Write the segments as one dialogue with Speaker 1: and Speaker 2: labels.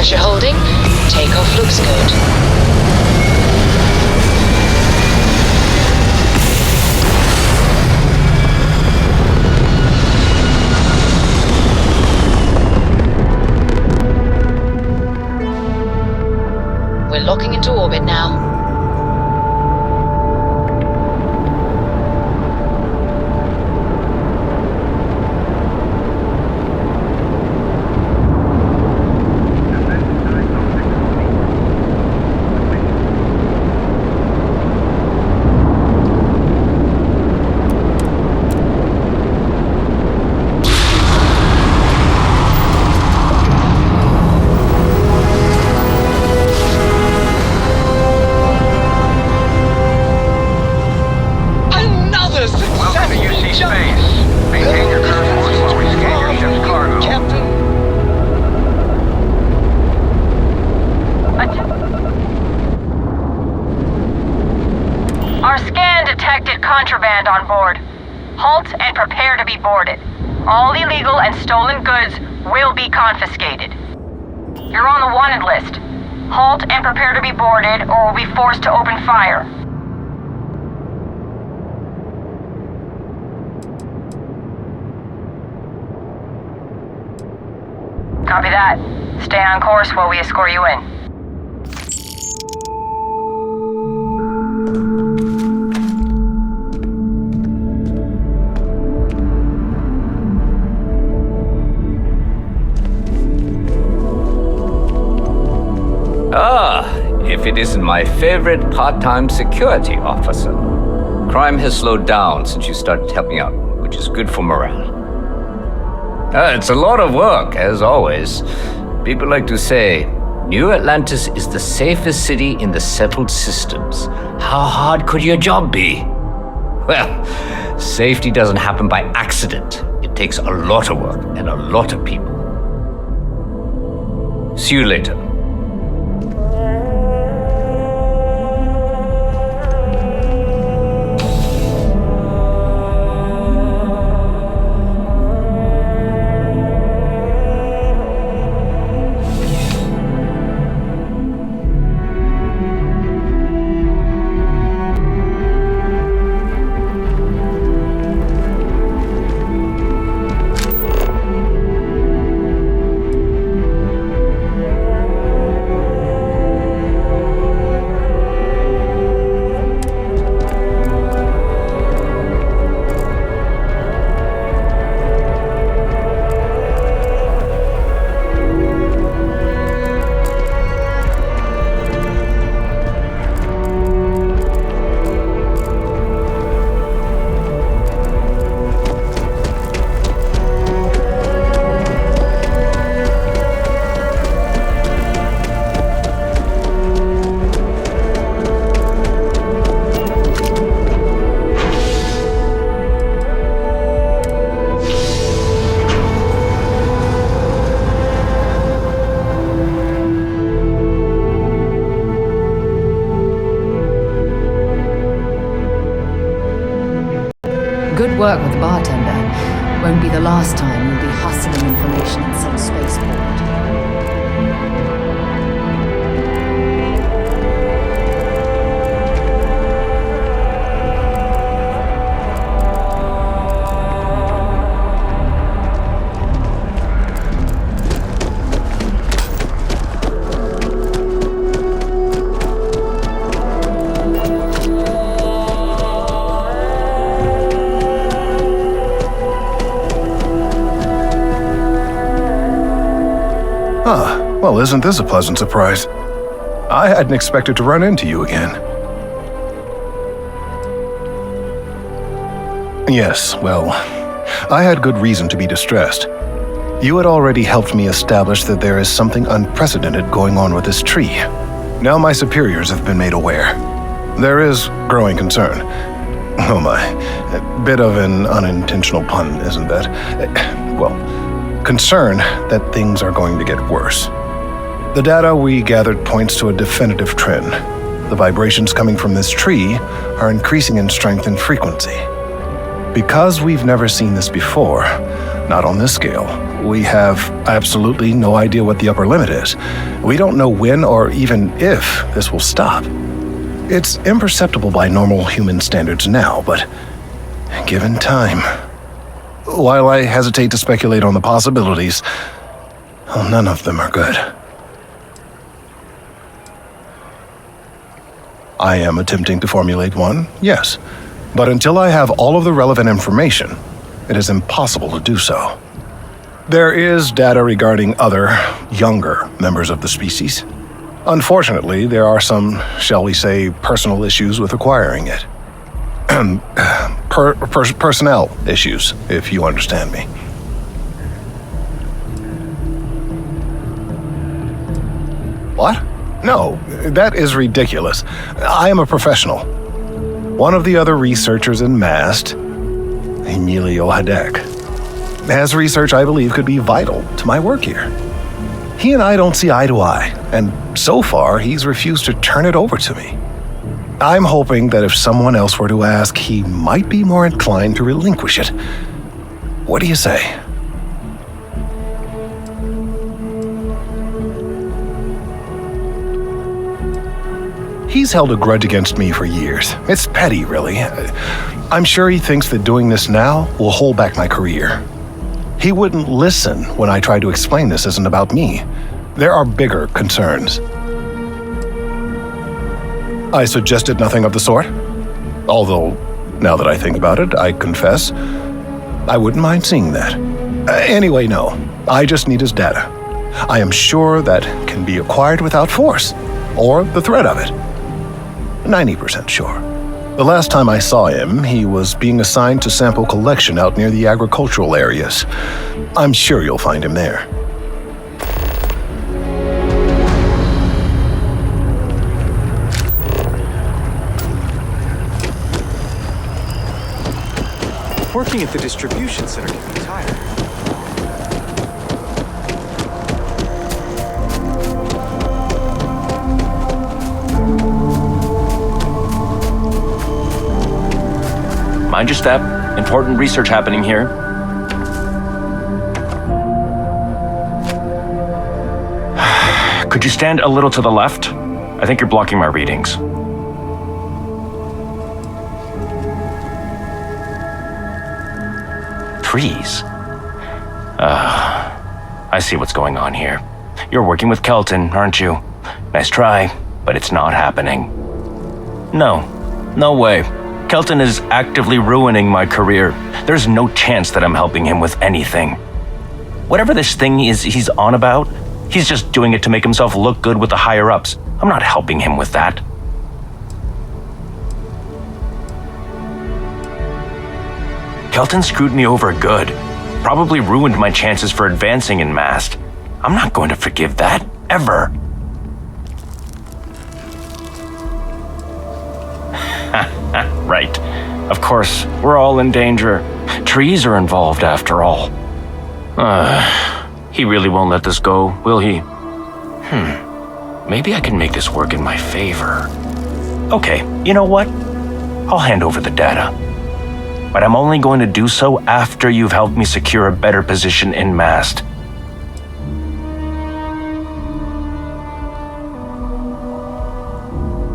Speaker 1: Pressure holding. Takeoff looks good. We're locking into orbit now.
Speaker 2: Contraband on board. Halt and prepare to be boarded. All illegal and stolen goods will be confiscated. You're on the wanted list. Halt and prepare to be boarded or will be forced to open fire. Copy that. Stay on course while we escort you in.
Speaker 3: If it isn't my favorite part-time security officer. Crime has slowed down since you started helping out, which is good for morale. It's a lot of work, as always. People like to say, New Atlantis is the safest city in the settled systems. How hard could your job be? Well, safety doesn't happen by accident. It takes a lot of work and a lot of people. See you later.
Speaker 4: Good work with the bartender. Won't be the last time you'll be hustling information in some spaceport.
Speaker 5: Well, isn't this a pleasant surprise? I hadn't expected to run into you again. Yes, well, I had good reason to be distressed. You had already helped me establish that there is something unprecedented going on with this tree. Now my superiors have been made aware. There is growing concern. Oh my, a bit of an unintentional pun, isn't that? Well, concern that things are going to get worse. The data we gathered points to a definitive trend. The vibrations coming from this tree are increasing in strength and frequency. Because we've never seen this before, not on this scale. We have absolutely no idea what the upper limit is. We don't know when or even if this will stop. It's imperceptible by normal human standards now, but given time... While I hesitate to speculate on the possibilities, well, none of them are good. I am attempting to formulate one, yes. But until I have all of the relevant information, it is impossible to do so. There is data regarding other, younger members of the species. Unfortunately, there are some, shall we say, personal issues with acquiring it. Personnel issues, if you understand me. What? No, that is ridiculous. I am a professional. One of the other researchers in MAST, Emilio Hadek, has research I believe could be vital to my work here. He and I don't see eye to eye, and so far he's refused to turn it over to me. I'm hoping that if someone else were to ask, he might be more inclined to relinquish it. What do you say? He's held a grudge against me for years. It's petty, really. I'm sure he thinks that doing this now will hold back my career. He wouldn't listen when I tried to explain this isn't about me. There are bigger concerns. I suggested nothing of the sort. Although, now that I think about it, I confess, I wouldn't mind seeing that. Anyway, no. I just need his data. I am sure that can be acquired without force, or the threat of it. 90% sure. The last time I saw him, he was being assigned to sample collection out near the agricultural areas. I'm sure you'll find him there.
Speaker 6: Working at the distribution center can be tiring.
Speaker 7: Mind your step. Important research happening here. Could you stand a little to the left? I think you're blocking my readings. Trees? I see what's going on here. You're working with Kelton, aren't you? Nice try, but it's not happening. No way. Kelton is actively ruining my career. There's no chance that I'm helping him with anything. Whatever this thing is he's on about, he's just doing it to make himself look good with the higher-ups. I'm not helping him with that. Kelton screwed me over good. Probably ruined my chances for advancing in MAST. I'm not going to forgive that, ever. Right. Of course, we're all in danger. Trees are involved after all. He really won't let this go, will he? Maybe I can make this work in my favor. Okay, you know what? I'll hand over the data. But I'm only going to do so after you've helped me secure a better position in MAST.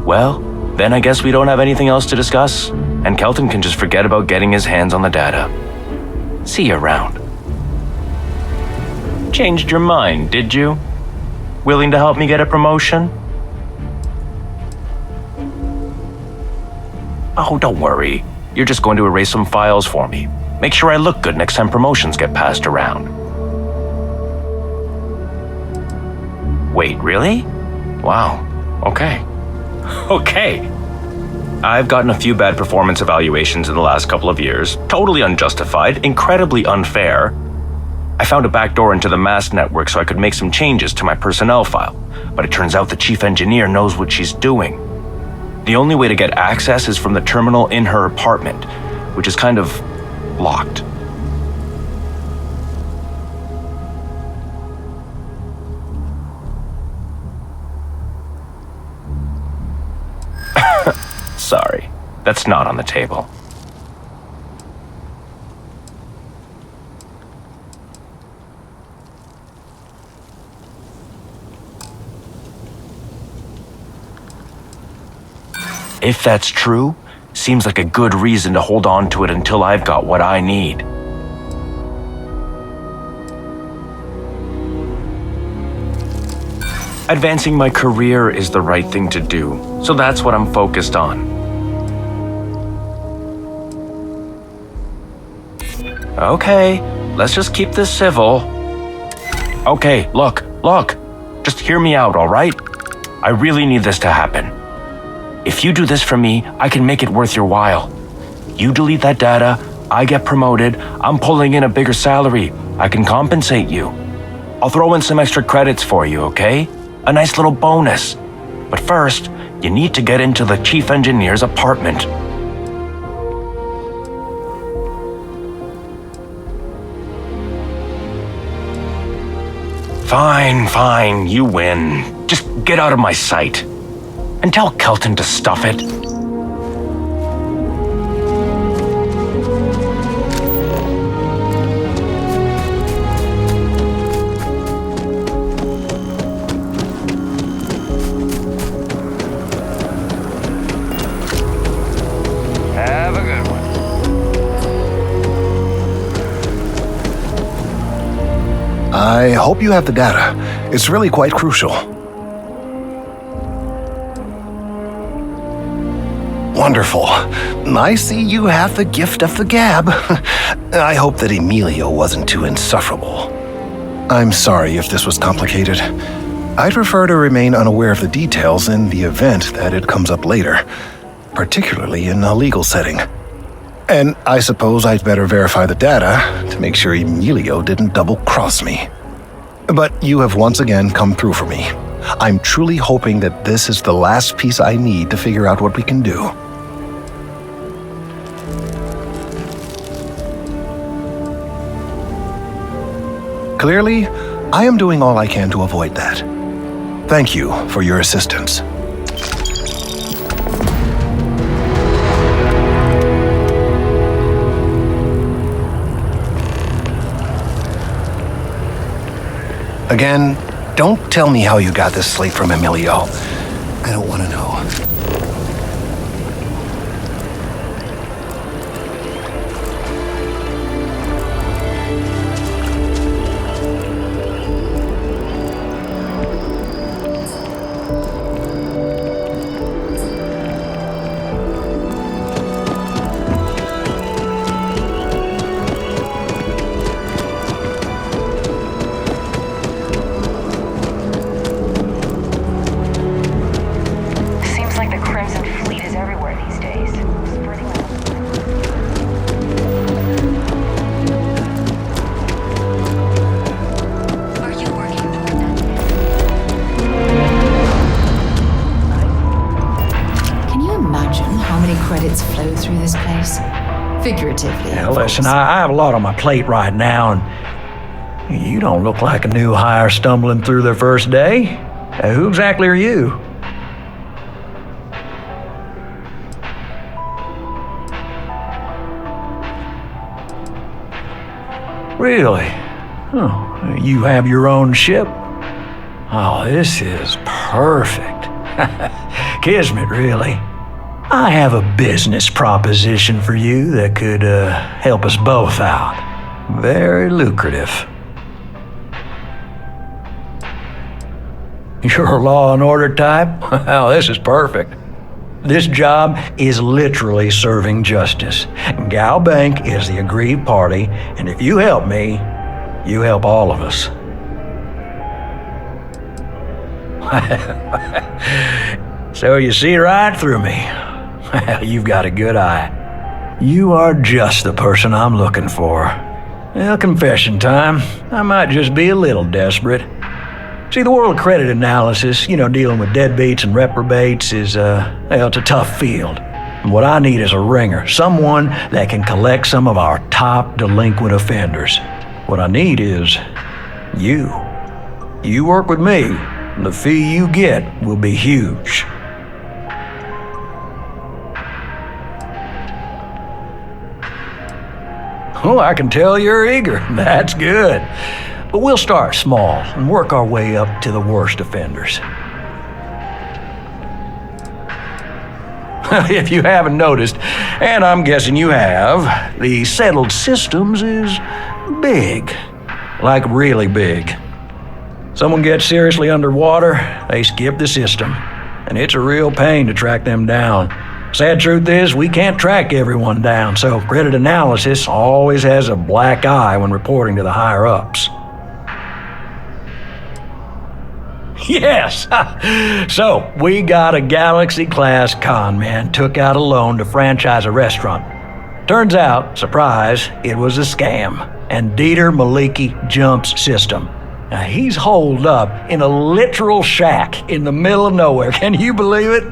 Speaker 7: Well, then I guess we don't have anything else to discuss, and Kelton can just forget about getting his hands on the data. See you around. Changed your mind, did you? Willing to help me get a promotion? Oh, don't worry. You're just going to erase some files for me. Make sure I look good next time promotions get passed around. Wait, really? Wow. Okay. Okay. I've gotten a few bad performance evaluations in the last couple of years. Totally unjustified, incredibly unfair. I found a backdoor into the MAST network so I could make some changes to my personnel file, but it turns out the chief engineer knows what she's doing. The only way to get access is from the terminal in her apartment, which is kind of locked. Sorry, that's not on the table. If that's true, seems like a good reason to hold on to it until I've got what I need. Advancing my career is the right thing to do, so that's what I'm focused on. Okay, let's just keep this civil. Okay, look. Just hear me out, all right? I really need this to happen. If you do this for me, I can make it worth your while. You delete that data, I get promoted, I'm pulling in a bigger salary. I can compensate you. I'll throw in some extra credits for you, okay? A nice little bonus. But first, you need to get into the chief engineer's apartment. Fine, you win. Just get out of my sight. And tell Kelton to stuff it.
Speaker 3: Have a good one.
Speaker 5: I hope you have the data. It's really quite crucial. Wonderful. I see you have the gift of the gab. I hope that Emilio wasn't too insufferable. I'm sorry if this was complicated. I'd prefer to remain unaware of the details in the event that it comes up later, particularly in a legal setting. And I suppose I'd better verify the data to make sure Emilio didn't double-cross me. But you have once again come through for me. I'm truly hoping that this is the last piece I need to figure out what we can do. Clearly, I am doing all I can to avoid that. Thank you for your assistance. Again, don't tell me how you got this slate from Emilio. I don't want to know.
Speaker 4: Credits flow through this place. Figuratively.
Speaker 8: Now, listen, I have a lot on my plate right now, and you don't look like a new hire stumbling through their first day. Who exactly are you? Really? Oh, you have your own ship? Oh, this is perfect. Kismet, really. I have a business proposition for you that could help us both out. Very lucrative. You're a law and order type? Well, this is perfect. This job is literally serving justice. Gal Bank is the aggrieved party, and if you help me, you help all of us. So you see right through me. You've got a good eye. You are just the person I'm looking for. Well, confession time. I might just be a little desperate. See, the world of credit analysis, dealing with deadbeats and reprobates is, it's a tough field. And what I need is a ringer, someone that can collect some of our top delinquent offenders. What I need is you. You work with me, and the fee you get will be huge. Oh, I can tell you're eager. That's good. But we'll start small and work our way up to the worst offenders. If you haven't noticed, and I'm guessing you have, the settled systems is big. Like really big. Someone gets seriously underwater, they skip the system. And it's a real pain to track them down. Sad truth is, we can't track everyone down, so credit analysis always has a black eye when reporting to the higher-ups. Yes! So, we got a Galaxy-class con man took out a loan to franchise a restaurant. Turns out, surprise, it was a scam, and Dieter Maliki jumps system. Now, he's holed up in a literal shack in the middle of nowhere. Can you believe it?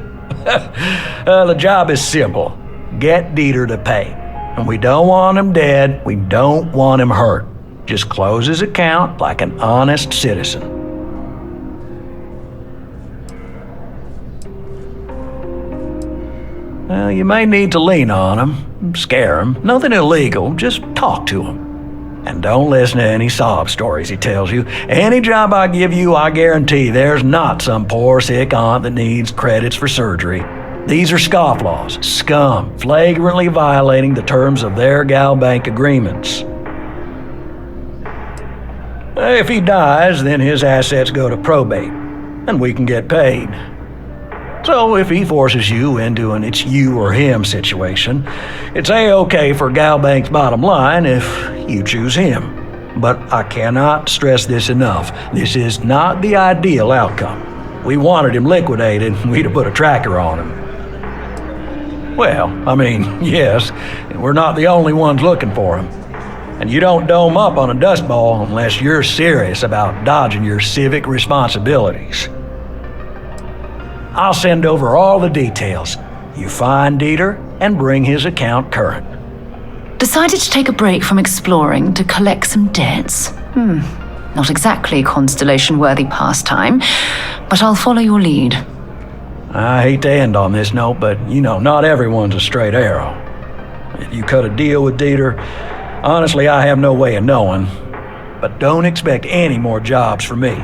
Speaker 8: The job is simple. Get Dieter to pay. And we don't want him dead, we don't want him hurt. Just close his account like an honest citizen. Well, you may need to lean on him, scare him. Nothing illegal, just talk to him. And don't listen to any sob stories he tells you. Any job I give you, I guarantee there's not some poor sick aunt that needs credits for surgery. These are scofflaws, scum, flagrantly violating the terms of their gal bank agreements. If he dies, then his assets go to probate, and we can get paid. So if he forces you into an it's you or him situation, it's A-okay for gal bank's bottom line if you choose him. But I cannot stress this enough. This is not the ideal outcome. We wanted him liquidated, we'd have put a tracker on him. Well, I mean, yes, we're not the only ones looking for him. And you don't dome up on a dust ball unless you're serious about dodging your civic responsibilities. I'll send over all the details. You find Dieter and bring his account current.
Speaker 4: Decided to take a break from exploring to collect some debts? Not exactly constellation-worthy pastime, but I'll follow your lead.
Speaker 8: I hate to end on this note, but you know, not everyone's a straight arrow. If you cut a deal with Dieter, honestly, I have no way of knowing. But don't expect any more jobs from me.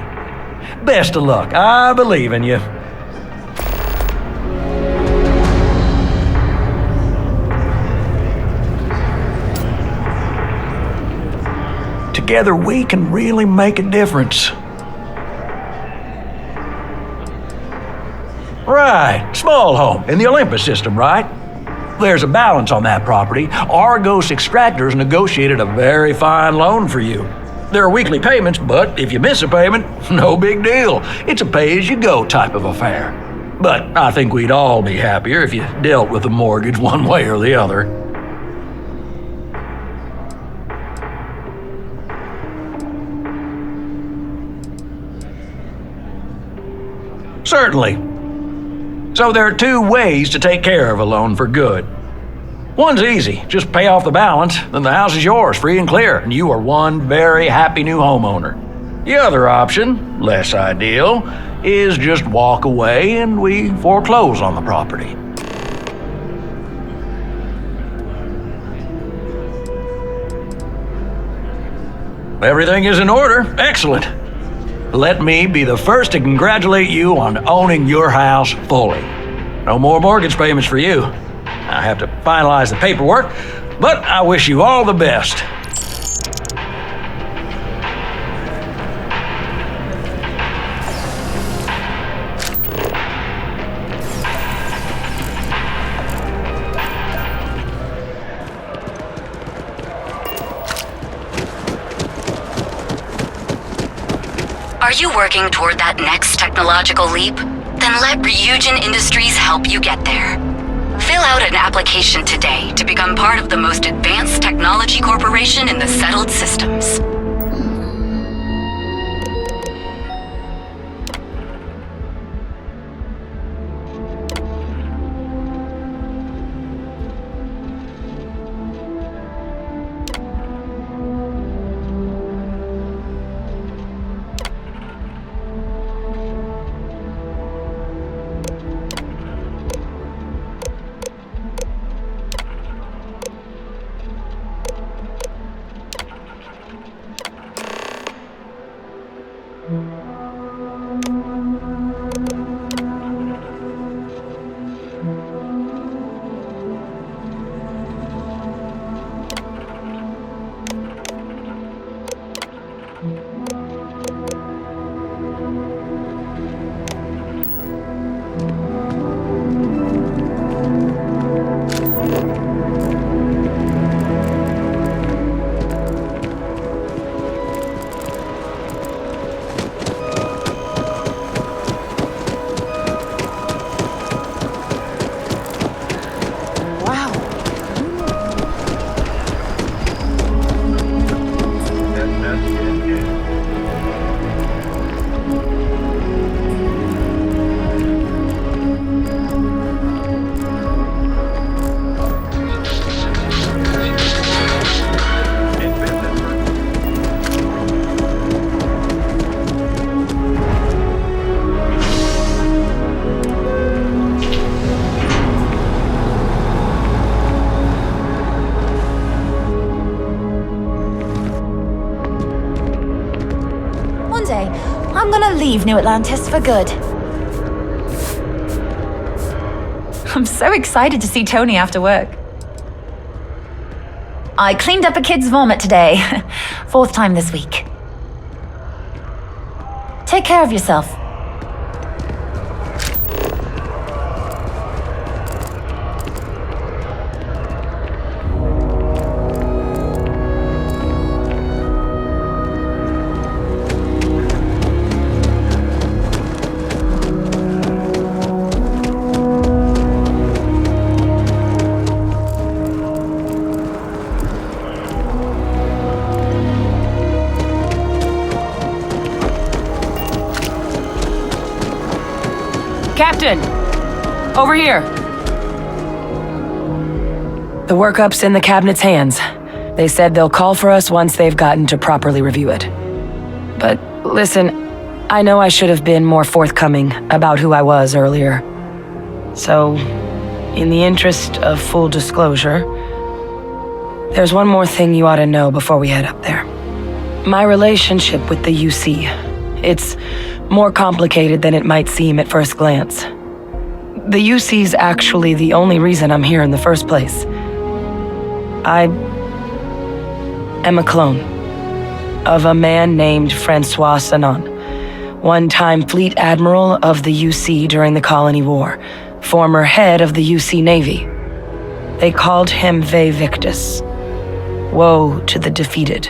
Speaker 8: Best of luck. I believe in you. Together we can really make a difference. Right, small home in the Olympus system, right? There's a balance on that property. Argos Extractors negotiated a very fine loan for you. There are weekly payments, but if you miss a payment, no big deal. It's a pay-as-you-go type of affair. But I think we'd all be happier if you dealt with the mortgage one way or the other. Certainly. So there are two ways to take care of a loan for good. One's easy. Just pay off the balance, then the house is yours, free and clear, and you are one very happy new homeowner. The other option, less ideal, is just walk away and we foreclose on the property. Everything is in order. Excellent. Let me be the first to congratulate you on owning your house fully. No more mortgage payments for you. I have to finalize the paperwork, but I wish you all the best.
Speaker 9: Are you working toward that next technological leap? Then let Ryujin Industries help you get there. Fill out an application today to become part of the most advanced technology corporation in the settled systems.
Speaker 10: I'm gonna leave New Atlantis for good. I'm so excited to see Tony after work. I cleaned up a kid's vomit today. 4th time this week. Take care of yourself.
Speaker 11: Captain! Over here! The workup's in the cabinet's hands. They said they'll call for us once they've gotten to properly review it. But listen, I know I should have been more forthcoming about who I was earlier. So, in the interest of full disclosure, there's one more thing you ought to know before we head up there. My relationship with the UC. It's more complicated than it might seem at first glance. The UC's actually the only reason I'm here in the first place. I am a clone of a man named Francois Sanon, one-time fleet admiral of the UC during the Colony War, former head of the UC Navy. They called him Ve Victus, woe to the defeated,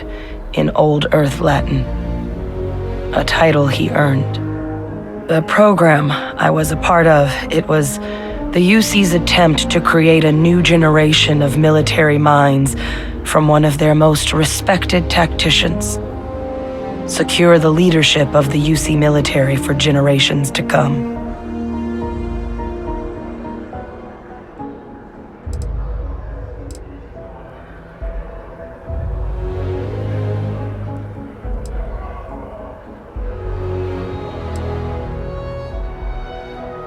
Speaker 11: in Old Earth Latin. A title he earned. The program I was a part of, it was the UC's attempt to create a new generation of military minds from one of their most respected tacticians. Secure the leadership of the UC military for generations to come.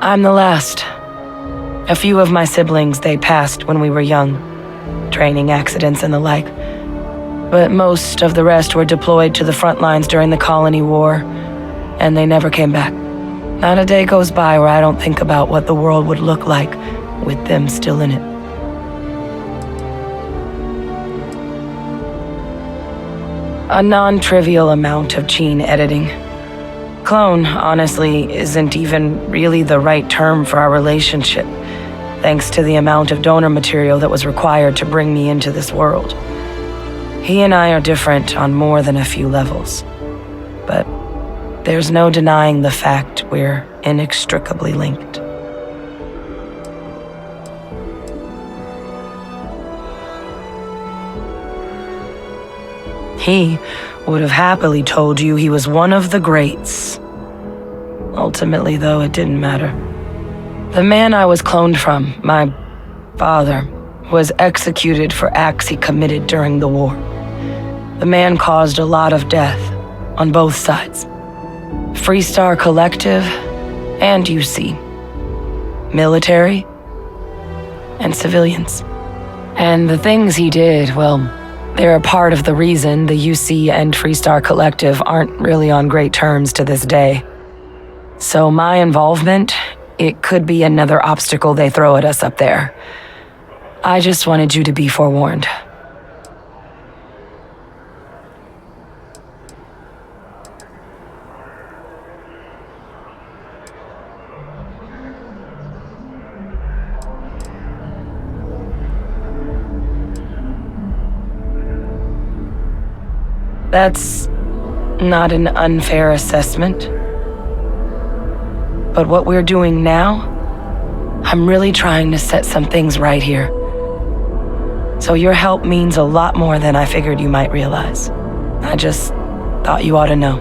Speaker 11: I'm the last. A few of my siblings, they passed when we were young, training accidents and the like. But most of the rest were deployed to the front lines during the Colony War, and they never came back. Not a day goes by where I don't think about what the world would look like with them still in it. A non-trivial amount of gene editing. Clone, honestly, isn't even really the right term for our relationship, thanks to the amount of donor material that was required to bring me into this world. He and I are different on more than a few levels, but there's no denying the fact we're inextricably linked. He would have happily told you he was one of the greats. Ultimately, though, it didn't matter. The man I was cloned from, my father, was executed for acts he committed during the war. The man caused a lot of death on both sides. Freestar Collective and UC. Military and civilians. And the things he did, well, they're a part of the reason the UC and Freestar Collective aren't really on great terms to this day. So my involvement, it could be another obstacle they throw at us up there. I just wanted you to be forewarned. That's not an unfair assessment. But what we're doing now, I'm really trying to set some things right here. So your help means a lot more than I figured you might realize. I just thought you ought to know.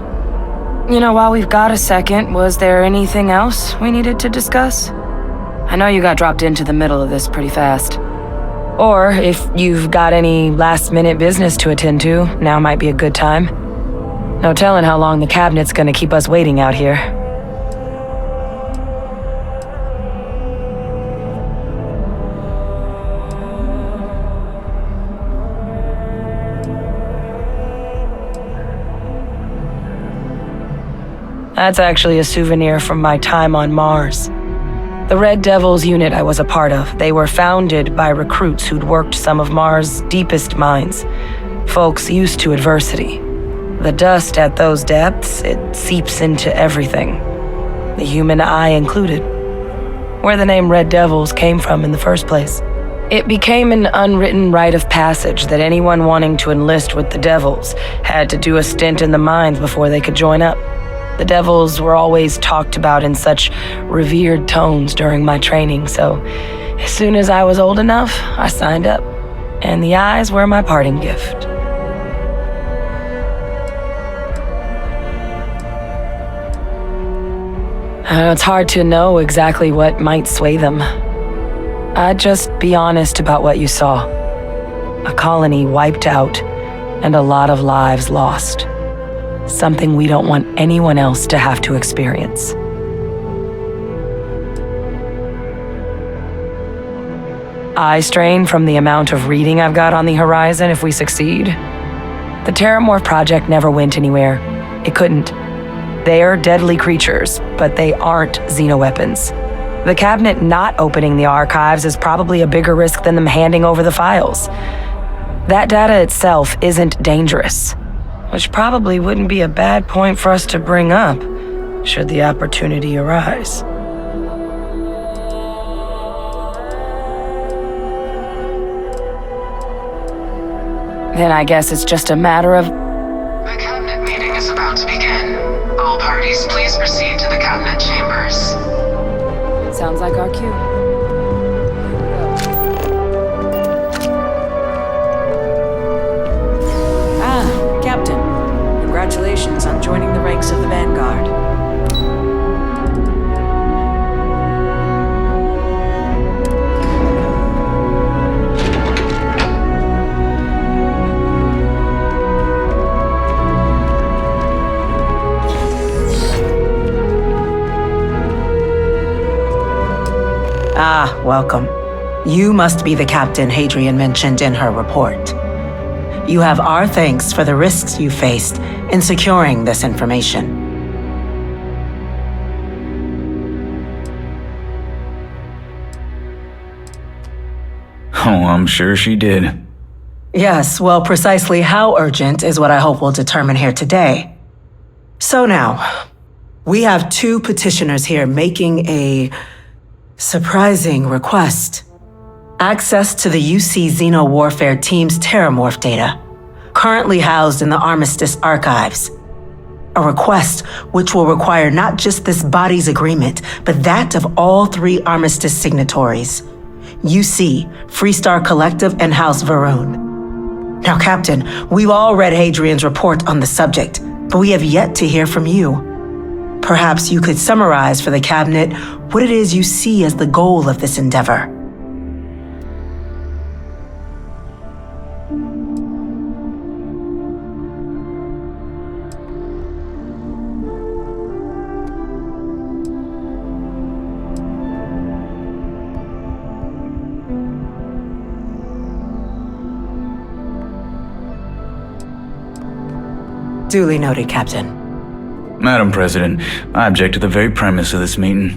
Speaker 11: You know, while we've got a second, was there anything else we needed to discuss? I know you got dropped into the middle of this pretty fast. Or if you've got any last-minute business to attend to, now might be a good time. No telling how long the cabinet's gonna keep us waiting out here. That's actually a souvenir from my time on Mars. The Red Devils unit I was a part of, they were founded by recruits who'd worked some of Mars' deepest mines. Folks used to adversity. The dust at those depths, it seeps into everything. The human eye included. Where the name Red Devils came from in the first place. It became an unwritten rite of passage that anyone wanting to enlist with the Devils had to do a stint in the mines before they could join up. The Devils were always talked about in such revered tones during my training, so as soon as I was old enough, I signed up. And the eyes were my parting gift. It's hard to know exactly what might sway them. I'd just be honest about what you saw. A colony wiped out, and a lot of lives lost. Something we don't want anyone else to have to experience. Eye strain from the amount of reading I've got on the horizon if we succeed. The Terramorph project never went anywhere. It couldn't. They're deadly creatures, but they aren't xenoweapons. The cabinet not opening the archives is probably a bigger risk than them handing over the files. That data itself isn't dangerous. Which probably wouldn't be a bad point for us to bring up, should the opportunity arise. Then I guess it's just a matter of...
Speaker 12: The cabinet meeting is about to begin. All parties, please proceed to the cabinet chambers.
Speaker 11: Sounds like our cue.
Speaker 4: Captain, congratulations on joining the ranks of the Vanguard.
Speaker 13: Ah, welcome. You must be the captain Hadrian mentioned in her report. You have our thanks for the risks you faced in securing this information.
Speaker 8: Oh, I'm sure she did.
Speaker 13: Yes, well, precisely how urgent is what I hope we'll determine here today. So now, we have two petitioners here making a surprising request. Access to the UC Xeno Warfare Team's Terramorph data, currently housed in the Armistice archives. A request which will require not just this body's agreement, but that of all three Armistice signatories. UC, Freestar Collective, and House Varun. Now, Captain, we've all read Hadrian's report on the subject, but we have yet to hear from you. Perhaps you could summarize for the Cabinet what it is you see as the goal of this endeavor. Duly noted, Captain.
Speaker 14: Madam President, I object to the very premise of this meeting.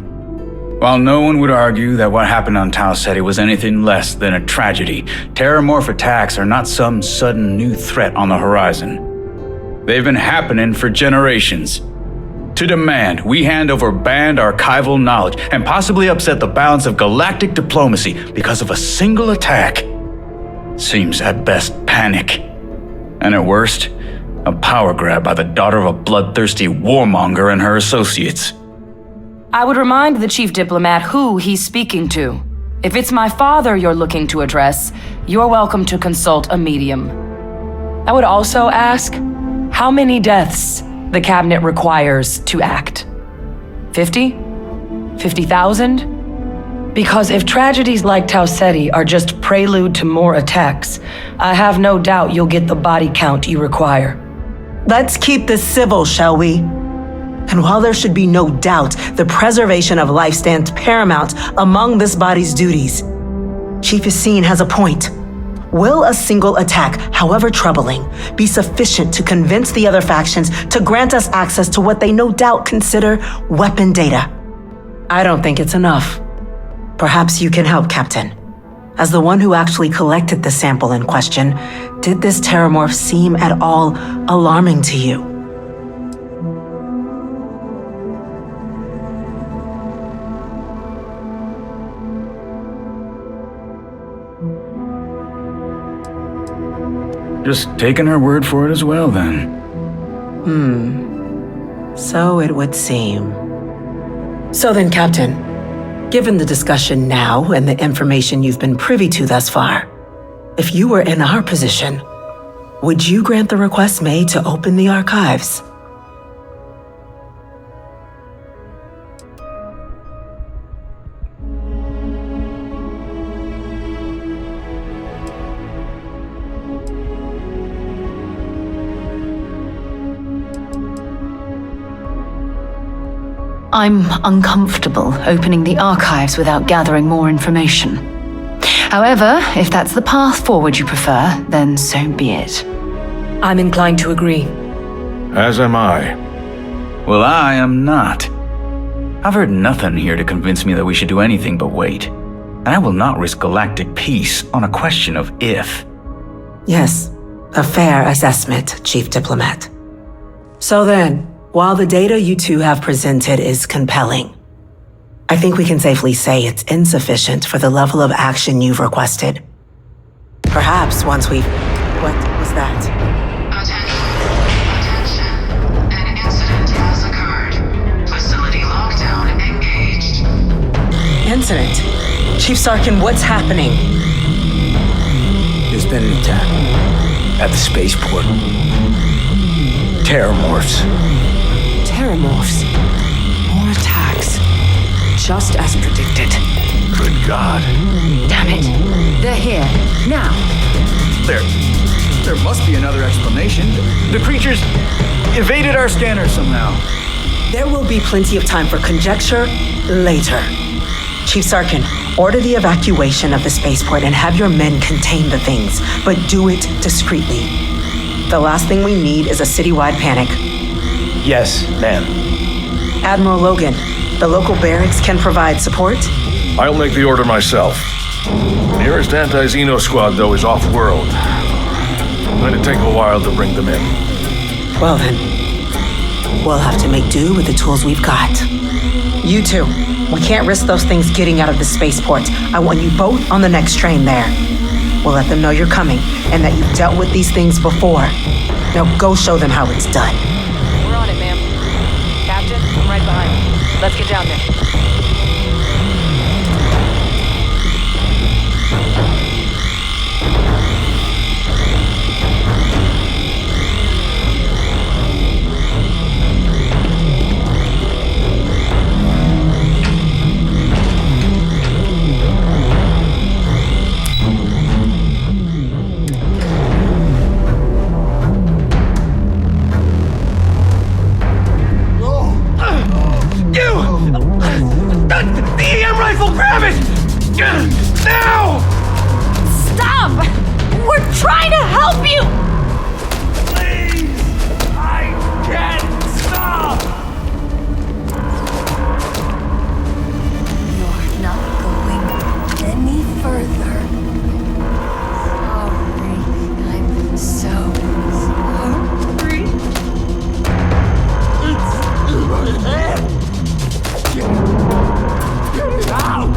Speaker 14: While no one would argue that what happened on Tau Ceti was anything less than a tragedy, Terramorph attacks are not some sudden new threat on the horizon. They've been happening for generations. To demand we hand over banned archival knowledge and possibly upset the balance of galactic diplomacy because of a single attack seems at best panic, and at worst, A power grab by the daughter of a bloodthirsty warmonger and her associates.
Speaker 11: I would remind the chief diplomat who he's speaking to. If it's my father you're looking to address, you're welcome to consult a medium. I would also ask how many deaths the cabinet requires to act. 50? 50,000? Because if tragedies like Tau Ceti are just prelude to more attacks, I have no doubt you'll get the body count you require.
Speaker 13: Let's keep this civil, shall we? And while there should be no doubt the preservation of life stands paramount among this body's duties, Chief Yassine has a point. Will a single attack, however troubling, be sufficient to convince the other factions to grant us access to what they no doubt consider weapon data? I don't think it's enough. Perhaps you can help, Captain. As the one who actually collected the sample in question, did this terramorph seem at all alarming to you?
Speaker 14: Just taking her word for it as well, then.
Speaker 13: So it would seem. So then, Captain, given the discussion now and the information you've been privy to thus far, if you were in our position, would you grant the request made to open the archives?
Speaker 4: I'm uncomfortable opening the archives without gathering more information. However, if that's the path forward you prefer, then so be it.
Speaker 11: I'm inclined to agree.
Speaker 15: As am I.
Speaker 14: Well, I am not. I've heard nothing here to convince me that we should do anything but wait. And I will not risk galactic peace on a question of if.
Speaker 13: Yes, a fair assessment, Chief Diplomat. So then, while the data you two have presented is compelling, I think we can safely say it's insufficient for the level of action you've requested. Perhaps once we've... What was that?
Speaker 12: Attention. An incident has occurred. Facility lockdown engaged.
Speaker 13: Incident? Chief Sarkin, what's happening?
Speaker 8: There's been an attack at the spaceport. Terramorphs.
Speaker 11: Terramorphs. More attacks. Just as predicted.
Speaker 15: Good God.
Speaker 10: Damn it. They're here. Now.
Speaker 14: There must be another explanation. The creatures evaded our scanners somehow.
Speaker 13: There will be plenty of time for conjecture later. Chief Sarkin, order the evacuation of the spaceport and have your men contain the things, but do it discreetly. The last thing we need is a citywide panic.
Speaker 8: Yes, ma'am.
Speaker 13: Admiral Logan, the local barracks can provide support?
Speaker 15: I'll make the order myself. Nearest anti-Xeno squad, though, is off-world. Going to take a while to bring them in.
Speaker 13: Well then, we'll have to make do with the tools we've got. You two, we can't risk those things getting out of the spaceport. I want you both on the next train there. We'll let them know you're coming and that you've dealt with these things before. Now go show them how it's done.
Speaker 11: We're on it, ma'am. Captain, I'm right behind you. Let's get down there.
Speaker 8: The EM rifle, grab it! Now!
Speaker 10: Stop! We're trying to help you!
Speaker 8: Please! I can't stop!
Speaker 16: You're not going any further. Sorry. I'm so sorry.
Speaker 8: Get it out!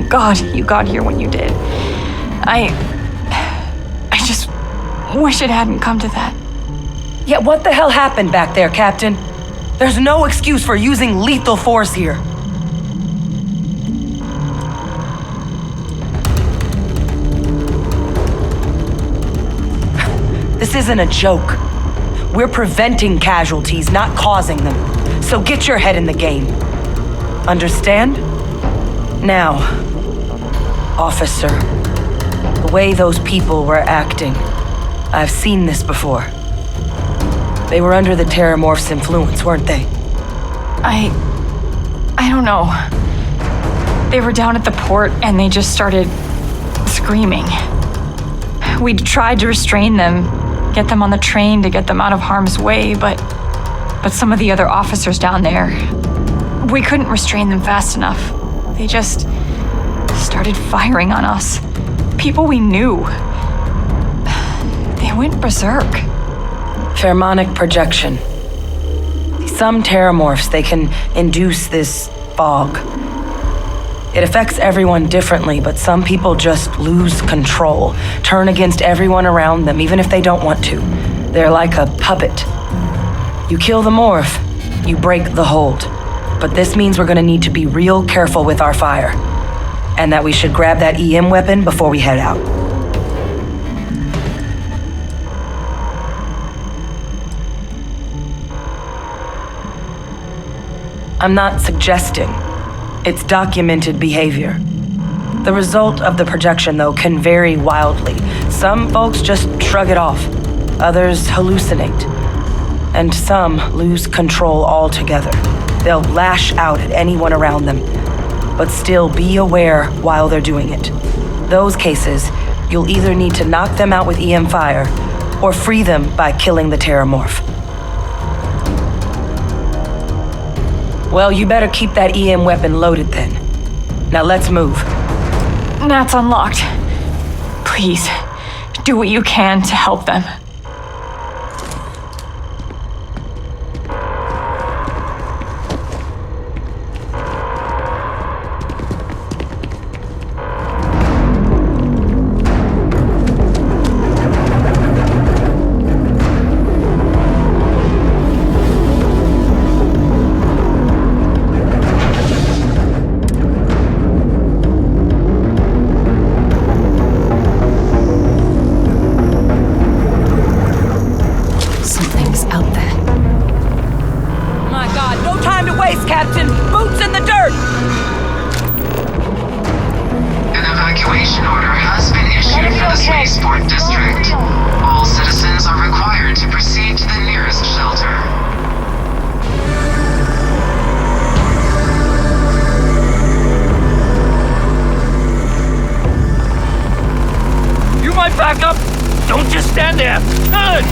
Speaker 17: Thank God you got here when you did. I just wish it hadn't come to that.
Speaker 11: Yeah, what the hell happened back there, Captain? There's no excuse for using lethal force here. This isn't a joke. We're preventing casualties, not causing them. So get your head in the game. Understand? Now, officer, the way those people were acting, I've seen this before. They were under the Terramorph's influence, weren't they?
Speaker 17: I don't know. They were down at the port and they just started screaming. We tried to restrain them, get them on the train to get them out of harm's way, but some of the other officers down there, we couldn't restrain them fast enough. They just started firing on us. People we knew. They went berserk.
Speaker 11: Pheromonic projection. Some Terramorphs, they can induce this fog. It affects everyone differently, but some people just lose control, turn against everyone around them, even if they don't want to. They're like a puppet. You kill the morph, you break the hold. But this means we're gonna need to be real careful with our fire. And that we should grab that EM weapon before we head out. I'm not suggesting. It's documented behavior. The result of the projection, though, can vary wildly. Some folks just shrug it off. Others hallucinate. And some lose control altogether. They'll lash out at anyone around them, but still be aware while they're doing it. Those cases, you'll either need to knock them out with EM fire, or free them by killing the Terramorph. Well, you better keep that EM weapon loaded then. Now let's move.
Speaker 17: That's unlocked. Please, do what you can to help them.
Speaker 8: Back up! Don't just stand there! Good!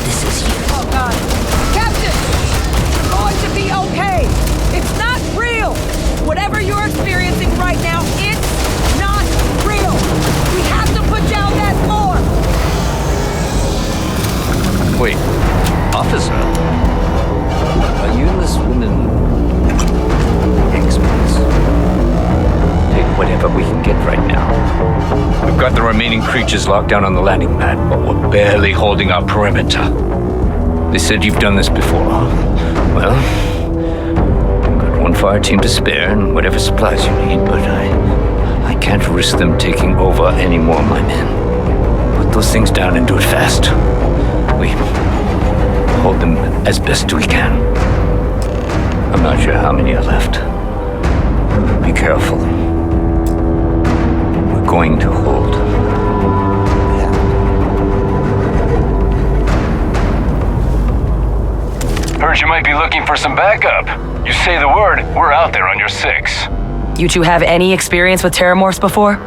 Speaker 16: This is you.
Speaker 11: Oh, God. Captain! You're going to be okay! It's not real! Whatever you're experiencing right now, it's not real! We have to put down that morph!
Speaker 3: Wait, officer? Are you and this woman experts? Take whatever we can get right now. We've got the remaining creatures locked down on the landing pad, but we're barely holding our perimeter. They said you've done this before. Well, I've got one fire team to spare and whatever supplies you need, but I can't risk them taking over any more of my men. Put those things down and do it fast. We hold them as best we can. I'm not sure how many are left. Be careful. We're going to hold.
Speaker 18: Heard you might be looking for some backup. You say the word, we're out there on your 6.
Speaker 11: You two have any experience with Terramorphs before?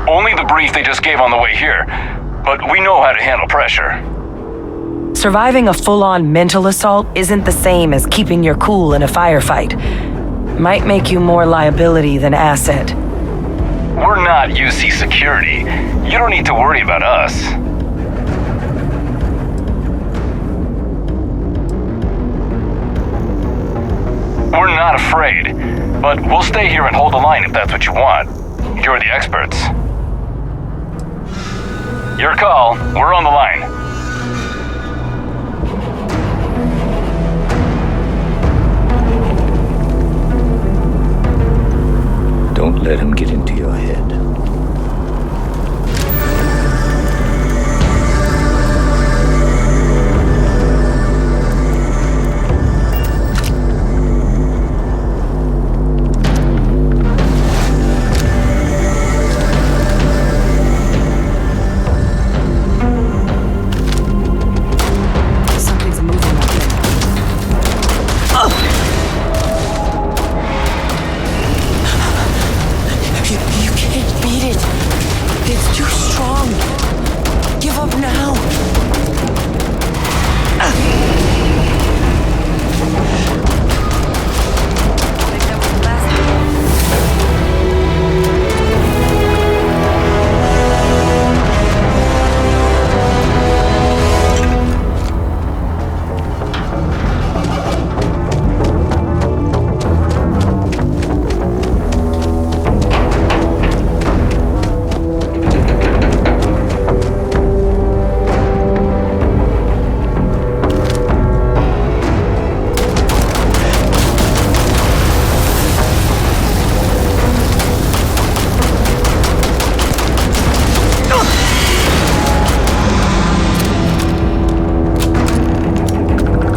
Speaker 18: Only the brief they just gave on the way here, but we know how to handle pressure.
Speaker 11: Surviving a full-on mental assault isn't the same as keeping your cool in a firefight. Might make you more liability than asset.
Speaker 18: We're not UC security. You don't need to worry about us. We're not afraid, but we'll stay here and hold the line if that's what you want. You're the experts. Your call. We're on the line.
Speaker 3: Don't let him get into your head.
Speaker 11: Something's moving up there.
Speaker 19: You can't beat it. It's too strong. Give up now.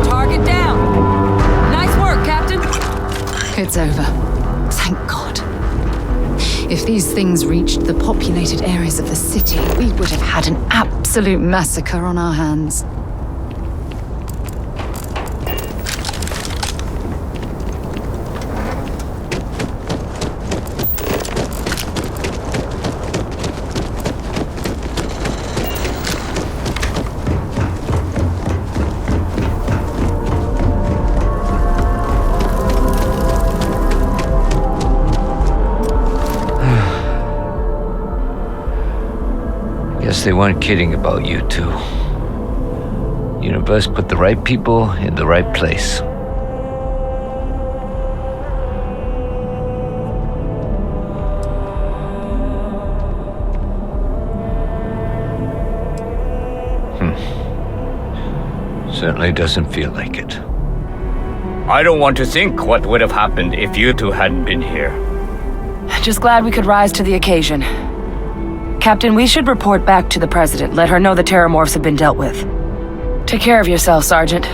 Speaker 11: Target down. Nice work, Captain.
Speaker 4: It's over. Thank God. If these things reached the populated areas of the city, we would have had an absolute massacre on our hands.
Speaker 3: Guess they weren't kidding about you two. Universe put the right people in the right place. Certainly doesn't feel like it. I don't want to think what would have happened if you two hadn't been here.
Speaker 11: Just glad we could rise to the occasion. Captain, we should report back to the President. Let her know the Terramorphs have been dealt with. Take care of yourself, Sergeant.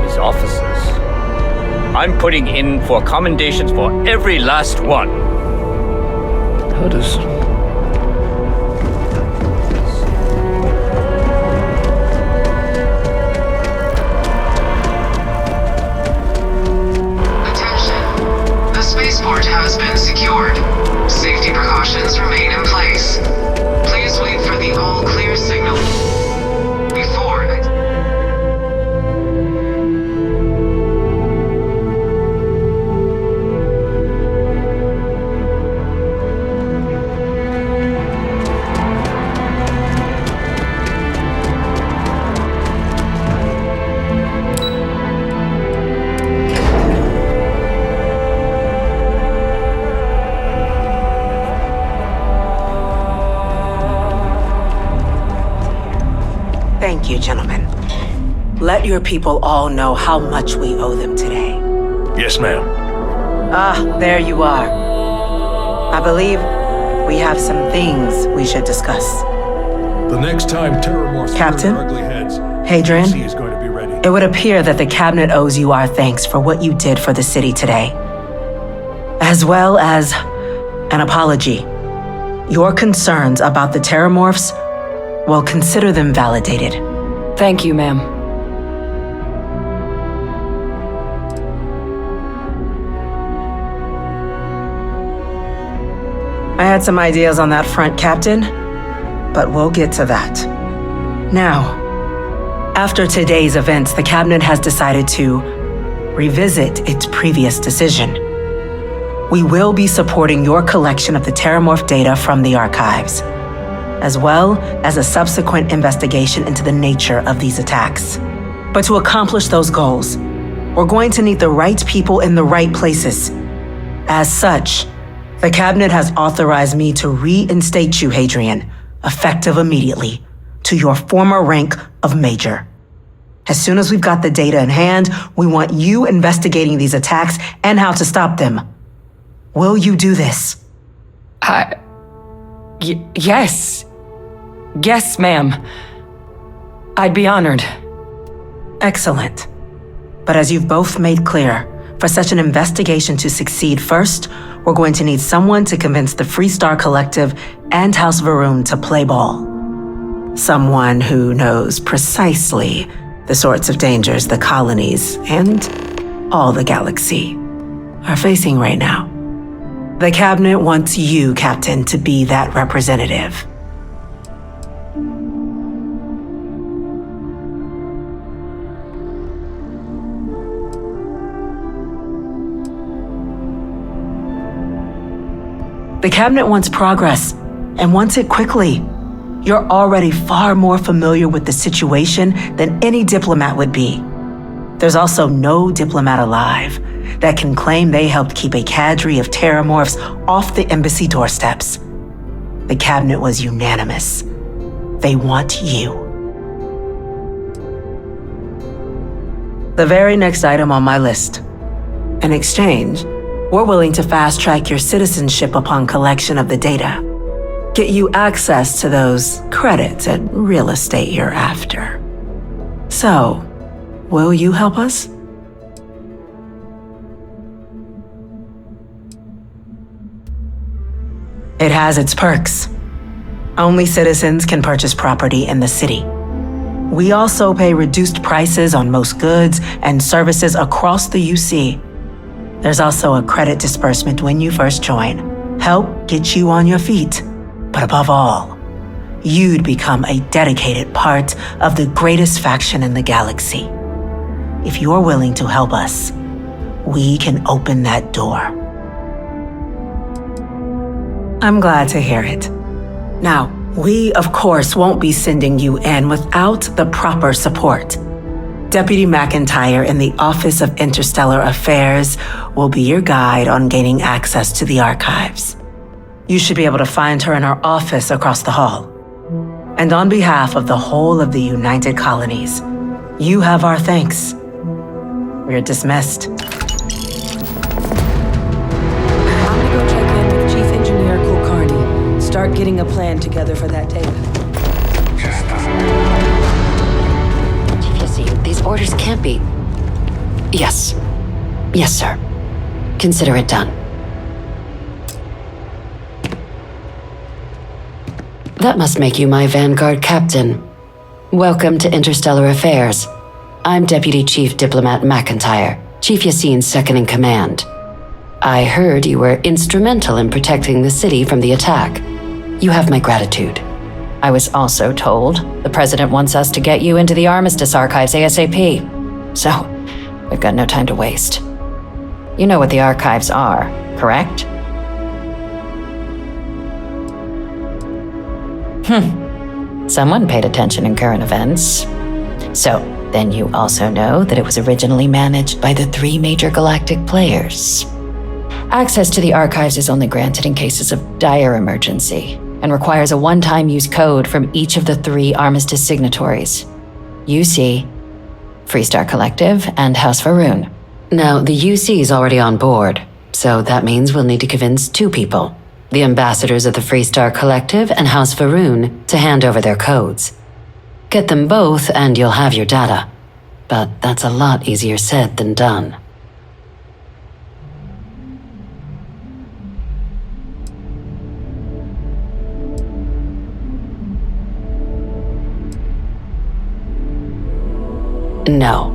Speaker 3: These officers. I'm putting in for commendations for every last one. How does...
Speaker 12: Spaceport has been secured. Safety precautions remain in place. Please wait for the all-clear signal. Before...
Speaker 13: Thank you, gentlemen. Let your people all know how much we owe them today.
Speaker 15: Yes, ma'am.
Speaker 13: Ah, there you are. I believe we have some things we should discuss.
Speaker 15: The next time Terramorphs
Speaker 13: Captain?
Speaker 15: rear their ugly heads,
Speaker 13: Hadrian,
Speaker 15: UC is going to be ready.
Speaker 13: it would appear that the Cabinet owes you our thanks for what you did for the city today, as well as an apology. Your concerns about the Terramorphs, well, consider them validated.
Speaker 11: Thank you, ma'am.
Speaker 13: I had some ideas on that front, Captain, but we'll get to that. Now, after today's events, the Cabinet has decided to revisit its previous decision. We will be supporting your collection of the Terramorph data from the archives, as well as a subsequent investigation into the nature of these attacks. But to accomplish those goals, we're going to need the right people in the right places. As such, the Cabinet has authorized me to reinstate you, Hadrian, effective immediately, to your former rank of Major. As soon as we've got the data in hand, we want you investigating these attacks and how to stop them. Will you do this?
Speaker 11: Yes. Yes, ma'am. I'd be honored.
Speaker 13: Excellent. But as you've both made clear, for such an investigation to succeed, first, we're going to need someone to convince the Freestar Collective and House Varun to play ball. Someone who knows precisely the sorts of dangers the colonies and all the galaxy are facing right now. The Cabinet wants you, Captain, to be that representative. The Cabinet wants progress, and wants it quickly. You're already far more familiar with the situation than any diplomat would be. There's also no diplomat alive that can claim they helped keep a cadre of Terramorphs off the embassy doorsteps. The Cabinet was unanimous. They want you. The very next item on my list. In exchange, we're willing to fast-track your citizenship upon collection of the data. Get you access to those credits and real estate you're after. So, will you help us? It has its perks. Only citizens can purchase property in the city. We also pay reduced prices on most goods and services across the UC. There's also a credit disbursement when you first join. Help get you on your feet. But above all, you'd become a dedicated part of the greatest faction in the galaxy. If you're willing to help us, we can open that door. I'm glad to hear it. Now, we, of course, won't be sending you in without the proper support. Deputy McIntyre in the Office of Interstellar Affairs will be your guide on gaining access to the archives. You should be able to find her in her office across the hall. And on behalf of the whole of the United Colonies, you have our thanks. We're dismissed.
Speaker 11: I'm gonna go check in with Chief Engineer Kulkarni. Start getting a plan together for that data.
Speaker 20: These orders can't be... Yes. Yes, sir. Consider it done. That must make you my Vanguard captain. Welcome to Interstellar Affairs. I'm Deputy Chief Diplomat McIntyre, Chief Yassine's second-in-command. I heard you were instrumental in protecting the city from the attack. You have my gratitude. I was also told the President wants us to get you into the Armistice archives ASAP. So, we've got no time to waste. You know what the archives are, correct? Someone paid attention in current events. So, then you also know that it was originally managed by the 3 major galactic players. Access to the archives is only granted in cases of dire emergency, and requires a one-time use code from each of the 3 Armistice signatories. UC, Freestar Collective, and House Varun. Now, the UC is already on board, so that means we'll need to convince 2 people, the ambassadors of the Freestar Collective and House Varun, to hand over their codes. Get them both and you'll have your data. But that's a lot easier said than done. No.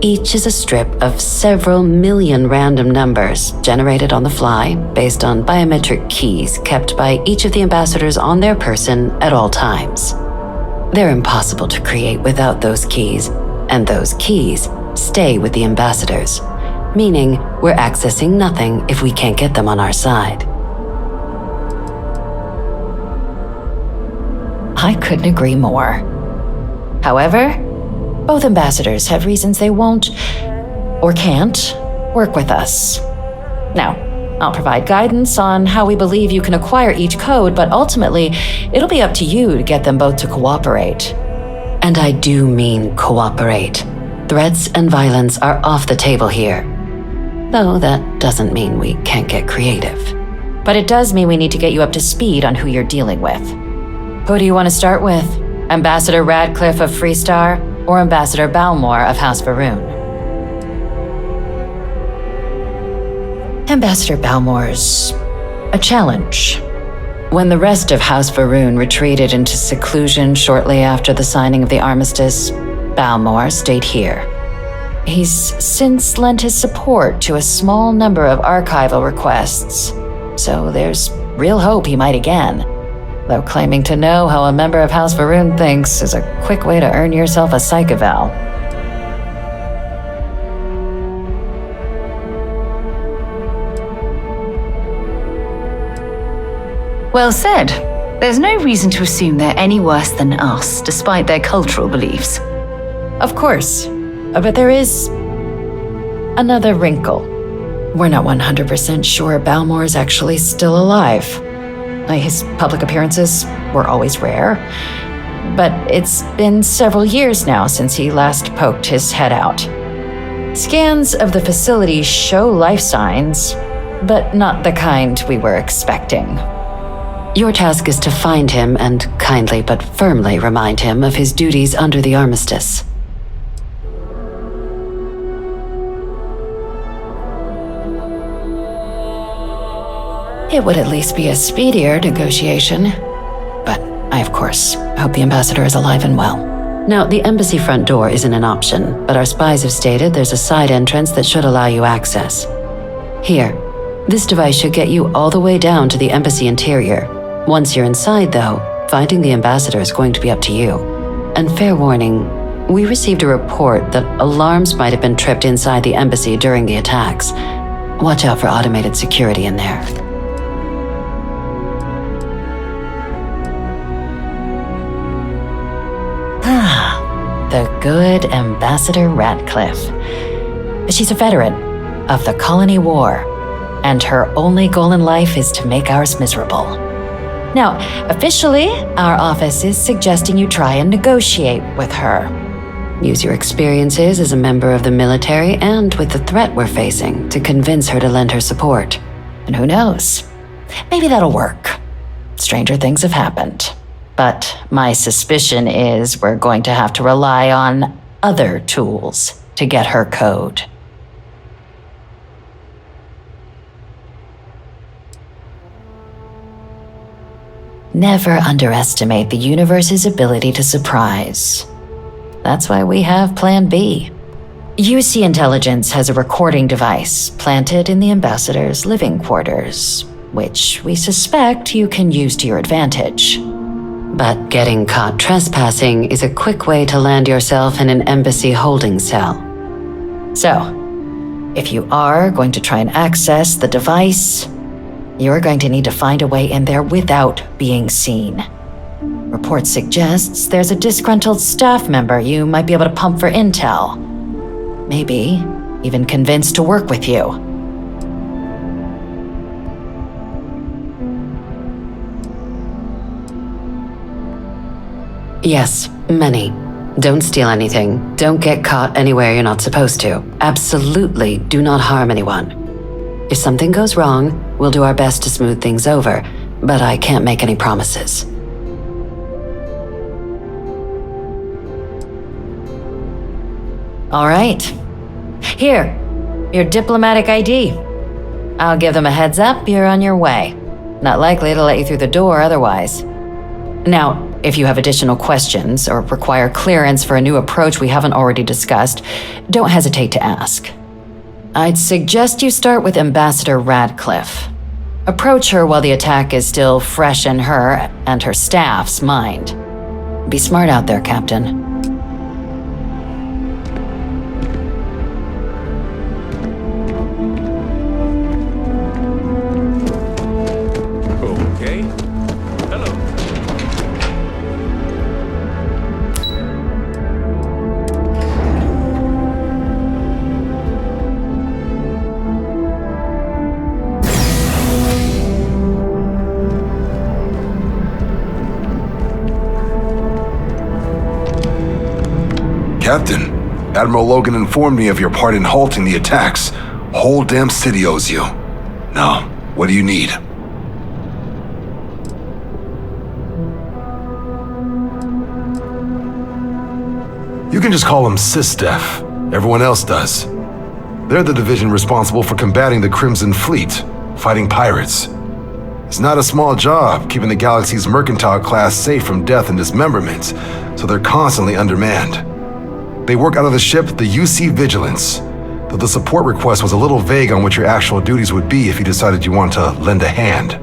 Speaker 20: Each is a strip of several million random numbers generated on the fly based on biometric keys kept by each of the ambassadors on their person at all times. They're impossible to create without those keys, and those keys stay with the ambassadors, meaning we're accessing nothing if we can't get them on our side. I couldn't agree more. However, both ambassadors have reasons they won't, or can't, work with us. Now, I'll provide guidance on how we believe you can acquire each code, but ultimately, it'll be up to you to get them both to cooperate. And I do mean cooperate. Threats and violence are off the table here. Though that doesn't mean we can't get creative. But it does mean we need to get you up to speed on who you're dealing with. Who do you want to start with? Ambassador Radcliffe of Freestar, or Ambassador Balmore of House Varun? Ambassador Balmore's a challenge. When the rest of House Varun retreated into seclusion shortly after the signing of the armistice, Balmore stayed here. He's since lent his support to a small number of archival requests, so there's real hope he might again. Though claiming to know how a member of House Varun thinks is a quick way to earn yourself a psych eval.
Speaker 4: Well said. There's no reason to assume they're any worse than us, despite their cultural beliefs.
Speaker 20: Of course, but there is another wrinkle. We're not 100% sure Balmore is actually still alive. His public appearances were always rare, but it's been several years now since he last poked his head out. Scans of the facility show life signs, but not the kind we were expecting. Your task is to find him and kindly but firmly remind him of his duties under the armistice. It would at least be a speedier negotiation. But I, of course, hope the ambassador is alive and well. Now, the embassy front door isn't an option, but our spies have stated there's a side entrance that should allow you access. Here, this device should get you all the way down to the embassy interior. Once you're inside, though, finding the ambassador is going to be up to you. And fair warning, we received a report that alarms might have been tripped inside the embassy during the attacks. Watch out for automated security in there. The good Ambassador Radcliffe. She's a veteran of the Colony War, and her only goal in life is to make ours miserable. Now, officially, our office is suggesting you try and negotiate with her. Use your experiences as a member of the military and with the threat we're facing to convince her to lend her support. And who knows? Maybe that'll work. Stranger things have happened. But my suspicion is we're going to have to rely on other tools to get her code. Never underestimate the universe's ability to surprise. That's why we have Plan B. UC Intelligence has a recording device planted in the ambassador's living quarters, which we suspect you can use to your advantage. But getting caught trespassing is a quick way to land yourself in an embassy holding cell. So, if you are going to try and access the device, you're going to need to find a way in there without being seen. Report suggests there's a disgruntled staff member you might be able to pump for intel. Maybe even convince to work with you. Yes, many. Don't steal anything. Don't get caught anywhere you're not supposed to. Absolutely do not harm anyone. If something goes wrong, we'll do our best to smooth things over, but I can't make any promises. All right. Here, your diplomatic ID. I'll give them a heads up, you're on your way. Not likely to let you through the door otherwise. Now, if you have additional questions or require clearance for a new approach we haven't already discussed, don't hesitate to ask. I'd suggest you start with Ambassador Radcliffe. Approach her while the attack is still fresh in her and her staff's mind. Be smart out there, Captain.
Speaker 6: Okay. Hello.
Speaker 21: Captain, Admiral Logan informed me of your part in halting the attacks. Whole damn city owes you. Now, what do you need? You can just call them SysDef. Everyone else does. They're the division responsible for combating the Crimson Fleet, fighting pirates. It's not a small job keeping the galaxy's mercantile class safe from death and dismemberment, so they're constantly undermanned. They work out of the ship, the UC Vigilance, though the support request was a little vague on what your actual duties would be if you decided you want to lend a hand.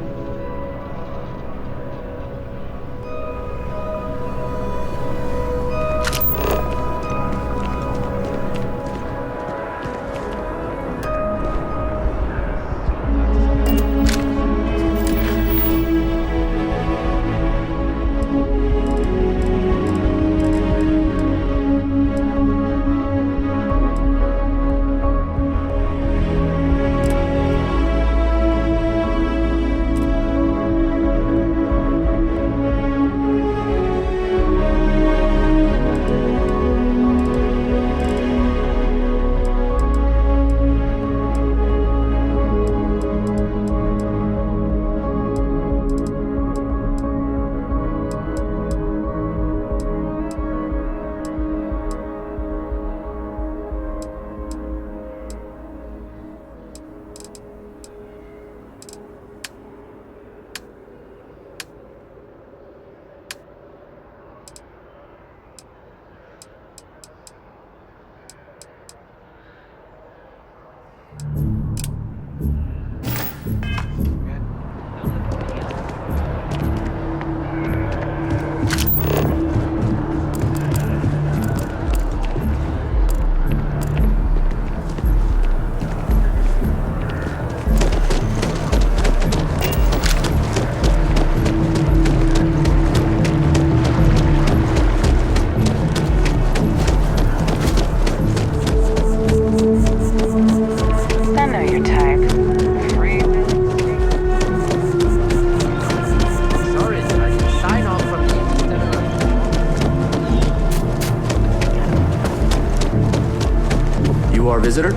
Speaker 22: Visitor?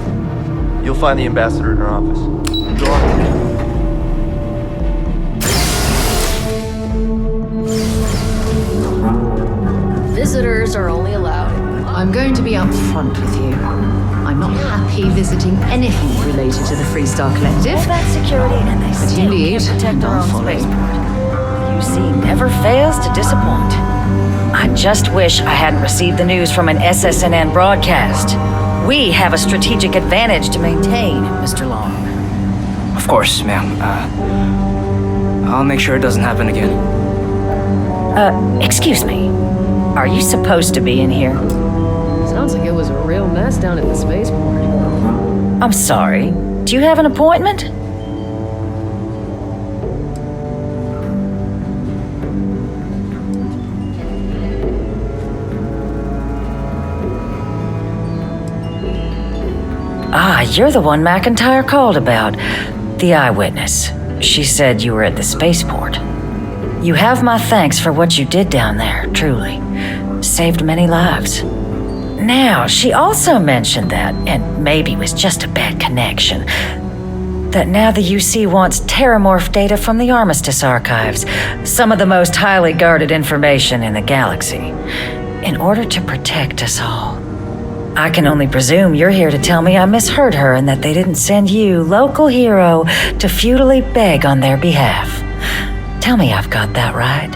Speaker 22: You'll find the ambassador in her office. Go on.
Speaker 4: Visitors are only allowed. I'm going to be upfront with you. I'm not happy visiting anything related to the Freestar Collective.
Speaker 10: All that security and they
Speaker 4: But
Speaker 10: still
Speaker 4: indeed,
Speaker 10: can't protect their
Speaker 4: I'll
Speaker 10: own
Speaker 4: follow.
Speaker 10: spaceport. UC never fails to disappoint. I just wish I hadn't received the news from an SSNN broadcast. We have a strategic advantage to maintain, Mr. Long.
Speaker 23: Of course, ma'am. I'll make sure it doesn't happen again.
Speaker 10: Excuse me. Are you supposed to be in here?
Speaker 24: Sounds like it was a real mess down at the spaceport.
Speaker 10: I'm sorry. Do you have an appointment? Ah, you're the one McIntyre called about. The eyewitness. She said you were at the spaceport. You have my thanks for what you did down there, truly. Saved many lives. Now, she also mentioned that, and maybe it was just a bad connection, that now the UC wants terramorph data from the Armistice archives, some of the most highly guarded information in the galaxy, in order to protect us all. I can only presume you're here to tell me I misheard her and that they didn't send you, local hero, to futilely beg on their behalf. Tell me I've got that right.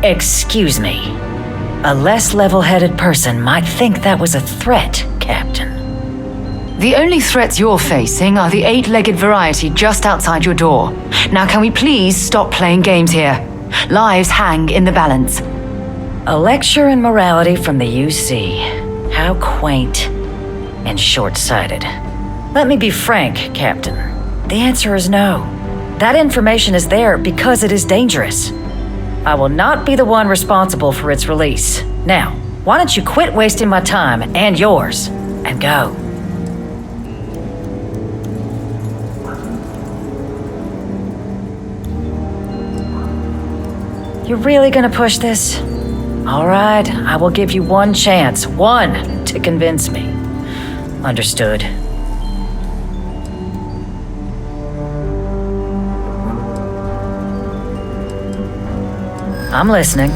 Speaker 10: Excuse me. A less level-headed person might think that was a threat, Captain.
Speaker 4: The only threats you're facing are the 8-legged variety just outside your door. Now can we please stop playing games here? Lives hang in the balance.
Speaker 10: A lecture in morality from the UC. How quaint and short-sighted. Let me be frank, Captain. The answer is no. That information is there because it is dangerous. I will not be the one responsible for its release. Now, why don't you quit wasting my time and yours and go? You're really gonna push this? All right, I will give you one chance, one, to convince me. Understood. I'm listening.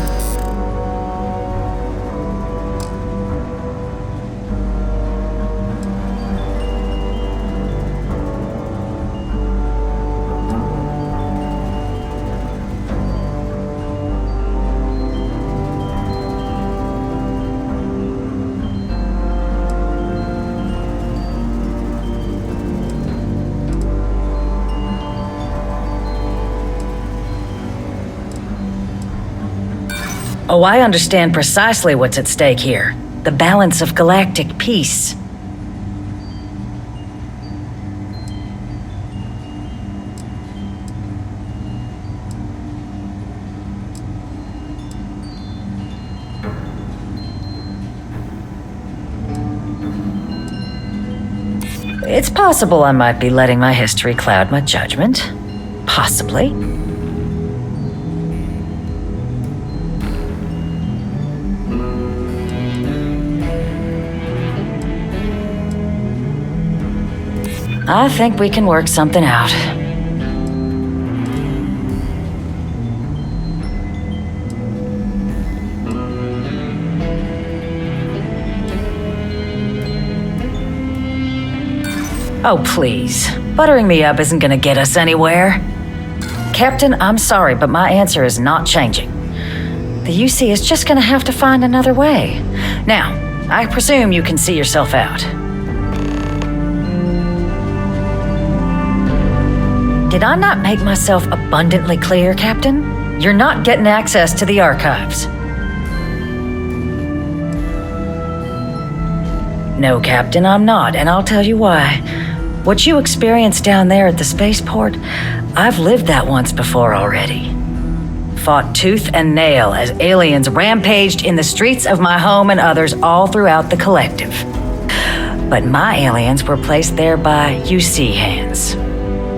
Speaker 10: Oh, I understand precisely what's at stake here. The balance of galactic peace. It's possible I might be letting my history cloud my judgment. Possibly. I think we can work something out. Oh, please. Buttering me up isn't gonna get us anywhere. Captain, I'm sorry, but my answer is not changing. The UC is just gonna have to find another way. Now, I presume you can see yourself out. Did I not make myself abundantly clear, Captain? You're not getting access to the archives. No, Captain, I'm not, and I'll tell you why. What you experienced down there at the spaceport, I've lived that once before already. Fought tooth and nail as aliens rampaged in the streets of my home and others all throughout the collective. But my aliens were placed there by UC hands.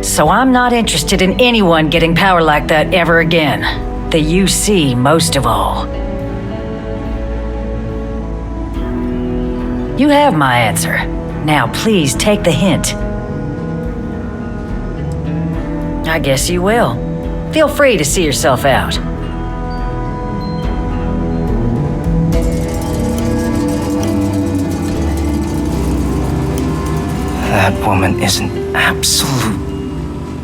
Speaker 10: So I'm not interested in anyone getting power like that ever again. The UC most of all. You have my answer. Now please take the hint. I guess you will. Feel free to see yourself out.
Speaker 23: That woman is an absolute...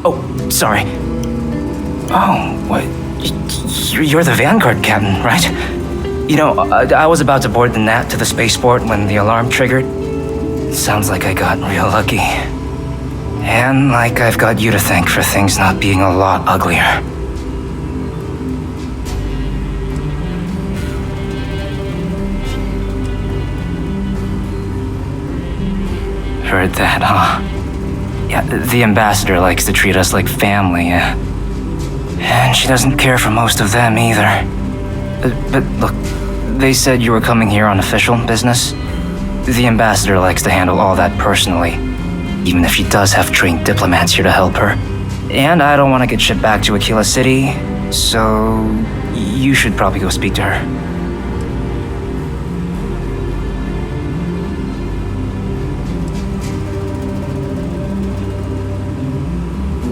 Speaker 23: Oh, sorry. Oh, what? You're the Vanguard captain, right? You know, I was about to board the Nat to the spaceport when the alarm triggered. Sounds like I got real lucky. And like I've got you to thank for things not being a lot uglier. Heard that, huh? Yeah, the ambassador likes to treat us like family, yeah. And she doesn't care for most of them either. But look, they said you were coming here on official business. The ambassador likes to handle all that personally, even if she does have trained diplomats here to help her. And I don't want to get shipped back to Aquila City, so you should probably go speak to her.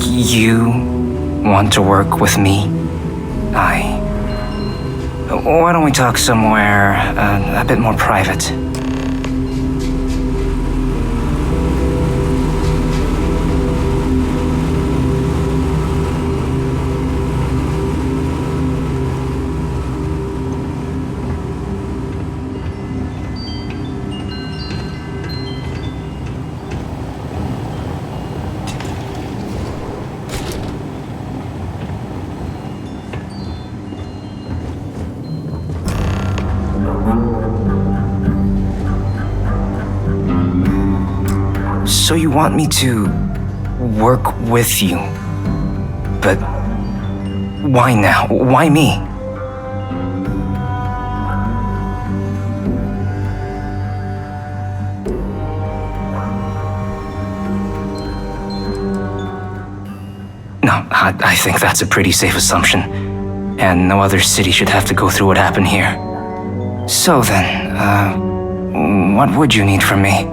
Speaker 23: You want to work with me? Why don't we talk somewhere a bit more private? So you want me to work with you? But why now? Why me? No, I think that's a pretty safe assumption. And no other city should have to go through what happened here. So then, what would you need from me?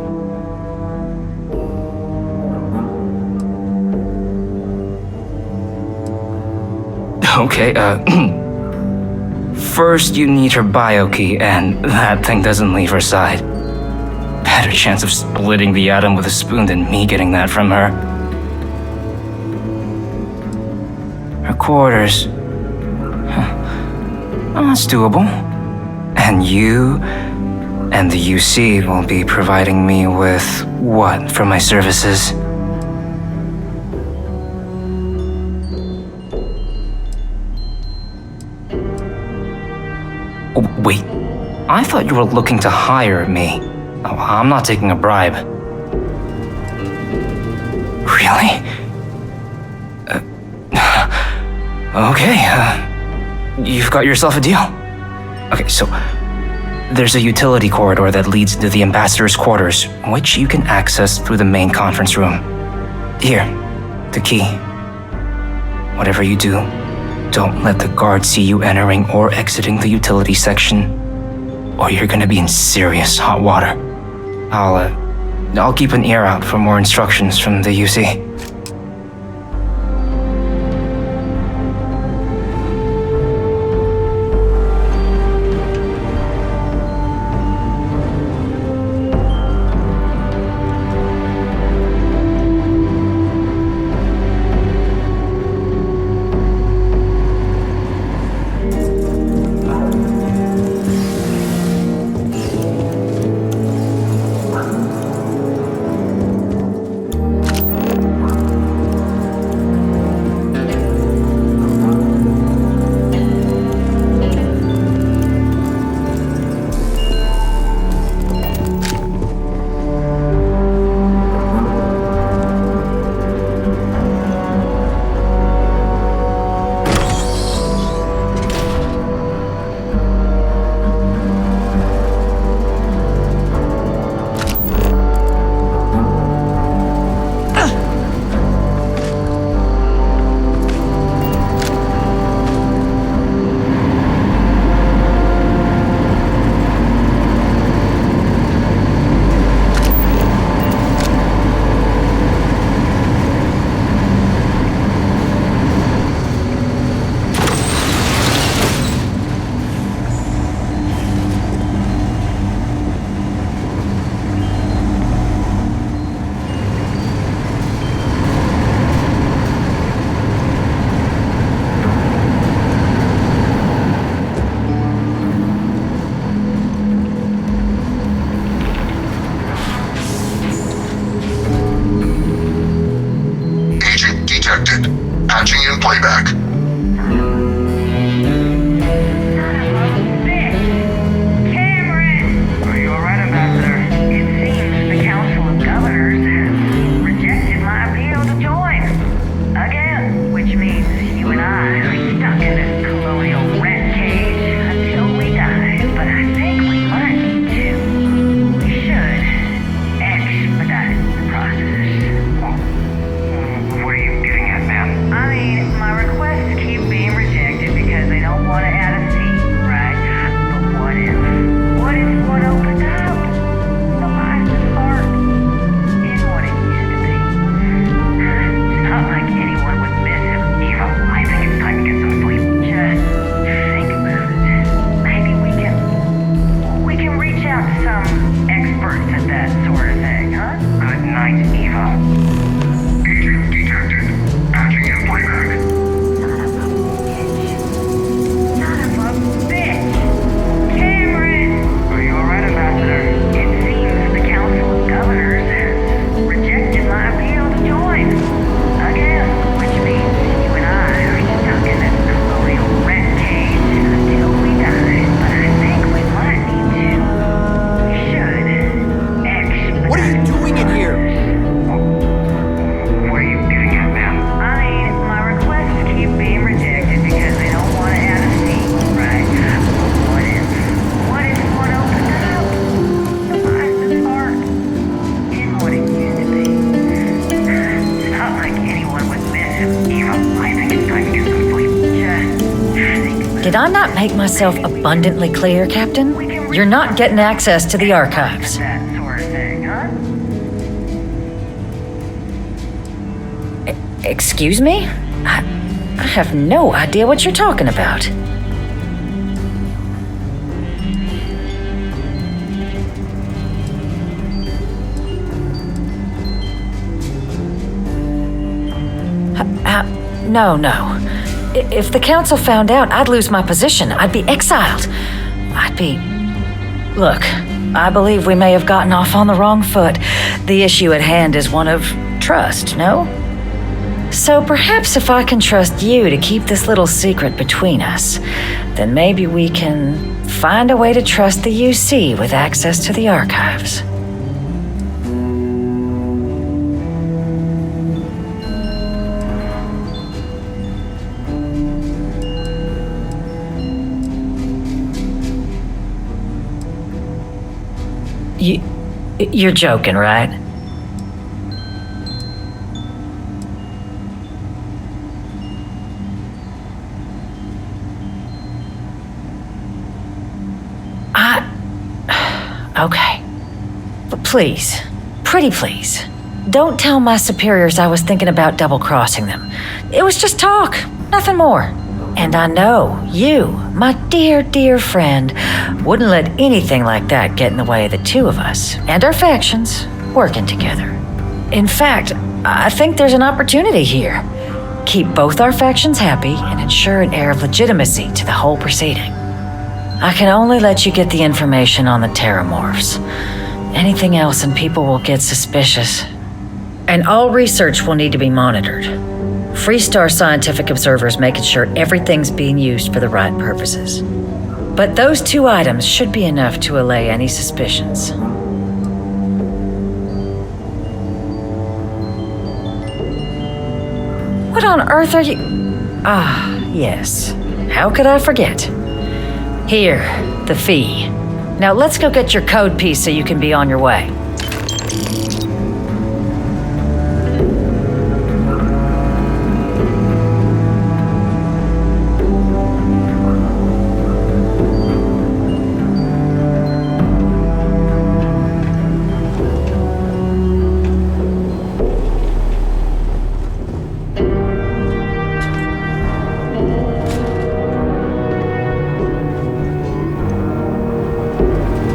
Speaker 23: Okay, first you need her bio key, and that thing doesn't leave her side. Better chance of splitting the atom with a spoon than me getting that from her. Her quarters. Well, that's doable. And you and the UC will be providing me with what for my services? Oh, wait, I thought you were looking to hire me. Oh, I'm not taking a bribe. Really? Okay, you've got yourself a deal. Okay, so there's a utility corridor that leads to the ambassador's quarters, which you can access through the main conference room. Here, the key. Whatever you do, don't let the guards see you entering or exiting the utility section, or you're gonna be in serious hot water. I'll keep an ear out for more instructions from the UC.
Speaker 1: Patching in playback.
Speaker 2: Are you alright, Ambassador? It seems the Council of Governors has rejected my appeal to join. Again, which means you and I are stuck in this colonial rat cage until we die. But I think we might need to. We should expedite the process.
Speaker 18: What are you getting at, ma'am?
Speaker 2: I mean, my request
Speaker 10: Did I not make myself abundantly clear, Captain? You're not getting access to the archives.
Speaker 2: That sort of thing, huh?
Speaker 10: Excuse me? I have no idea what you're talking about. No. If the council found out, I'd lose my position. I'd be exiled. Look, I believe we may have gotten off on the wrong foot. The issue at hand is one of trust, no? So perhaps if I can trust you to keep this little secret between us, then maybe we can find a way to trust the UC with access to the archives. You're joking, right? Okay. But please, pretty please, don't tell my superiors I was thinking about double-crossing them. It was just talk, nothing more. And I know you, my dear, dear friend, wouldn't let anything like that get in the way of the two of us and our factions working together. In fact, I think there's an opportunity here. Keep both our factions happy and ensure an air of legitimacy to the whole proceeding. I can only let you get the information on the terramorphs. Anything else and people will get suspicious. And all research will need to be monitored. Freestar scientific observers making sure everything's being used for the right purposes. But those two items should be enough to allay any suspicions. What on earth are you... Ah, yes. How could I forget? Here, the fee. Now let's go get your code piece so you can be on your way.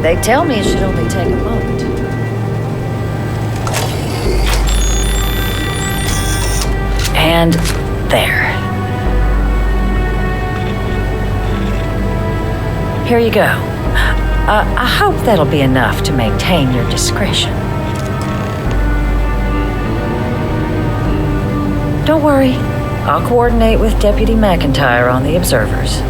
Speaker 10: They tell me it should only take a moment. And there. Here you go. I hope that'll be enough to maintain your discretion. Don't worry. I'll coordinate with Deputy McIntyre on the observers.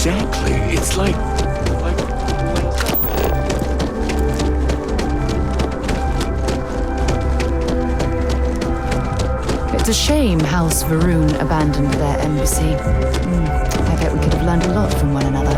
Speaker 5: Exactly. It's like...
Speaker 4: It's a shame House Varun abandoned their embassy. I bet we could have learned a lot from one another.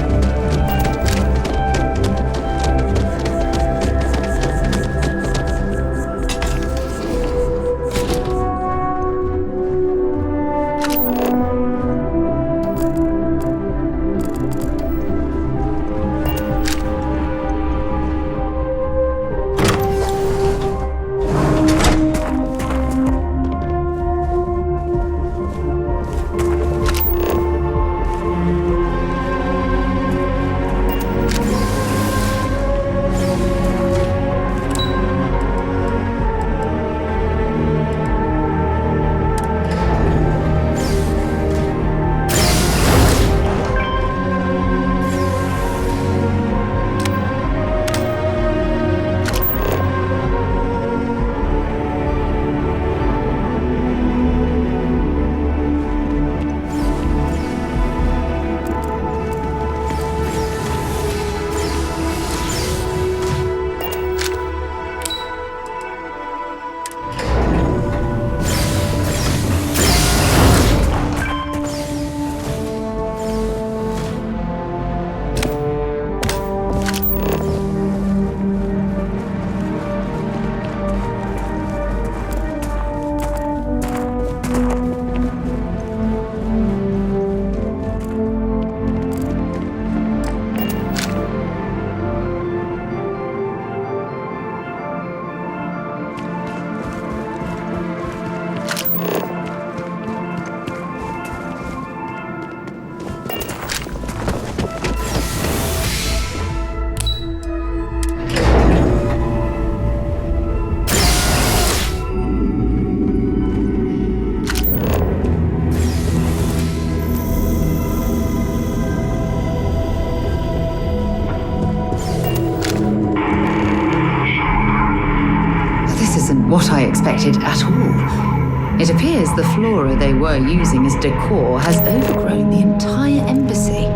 Speaker 4: what I expected at all. It appears the flora they were using as decor has overgrown the entire embassy.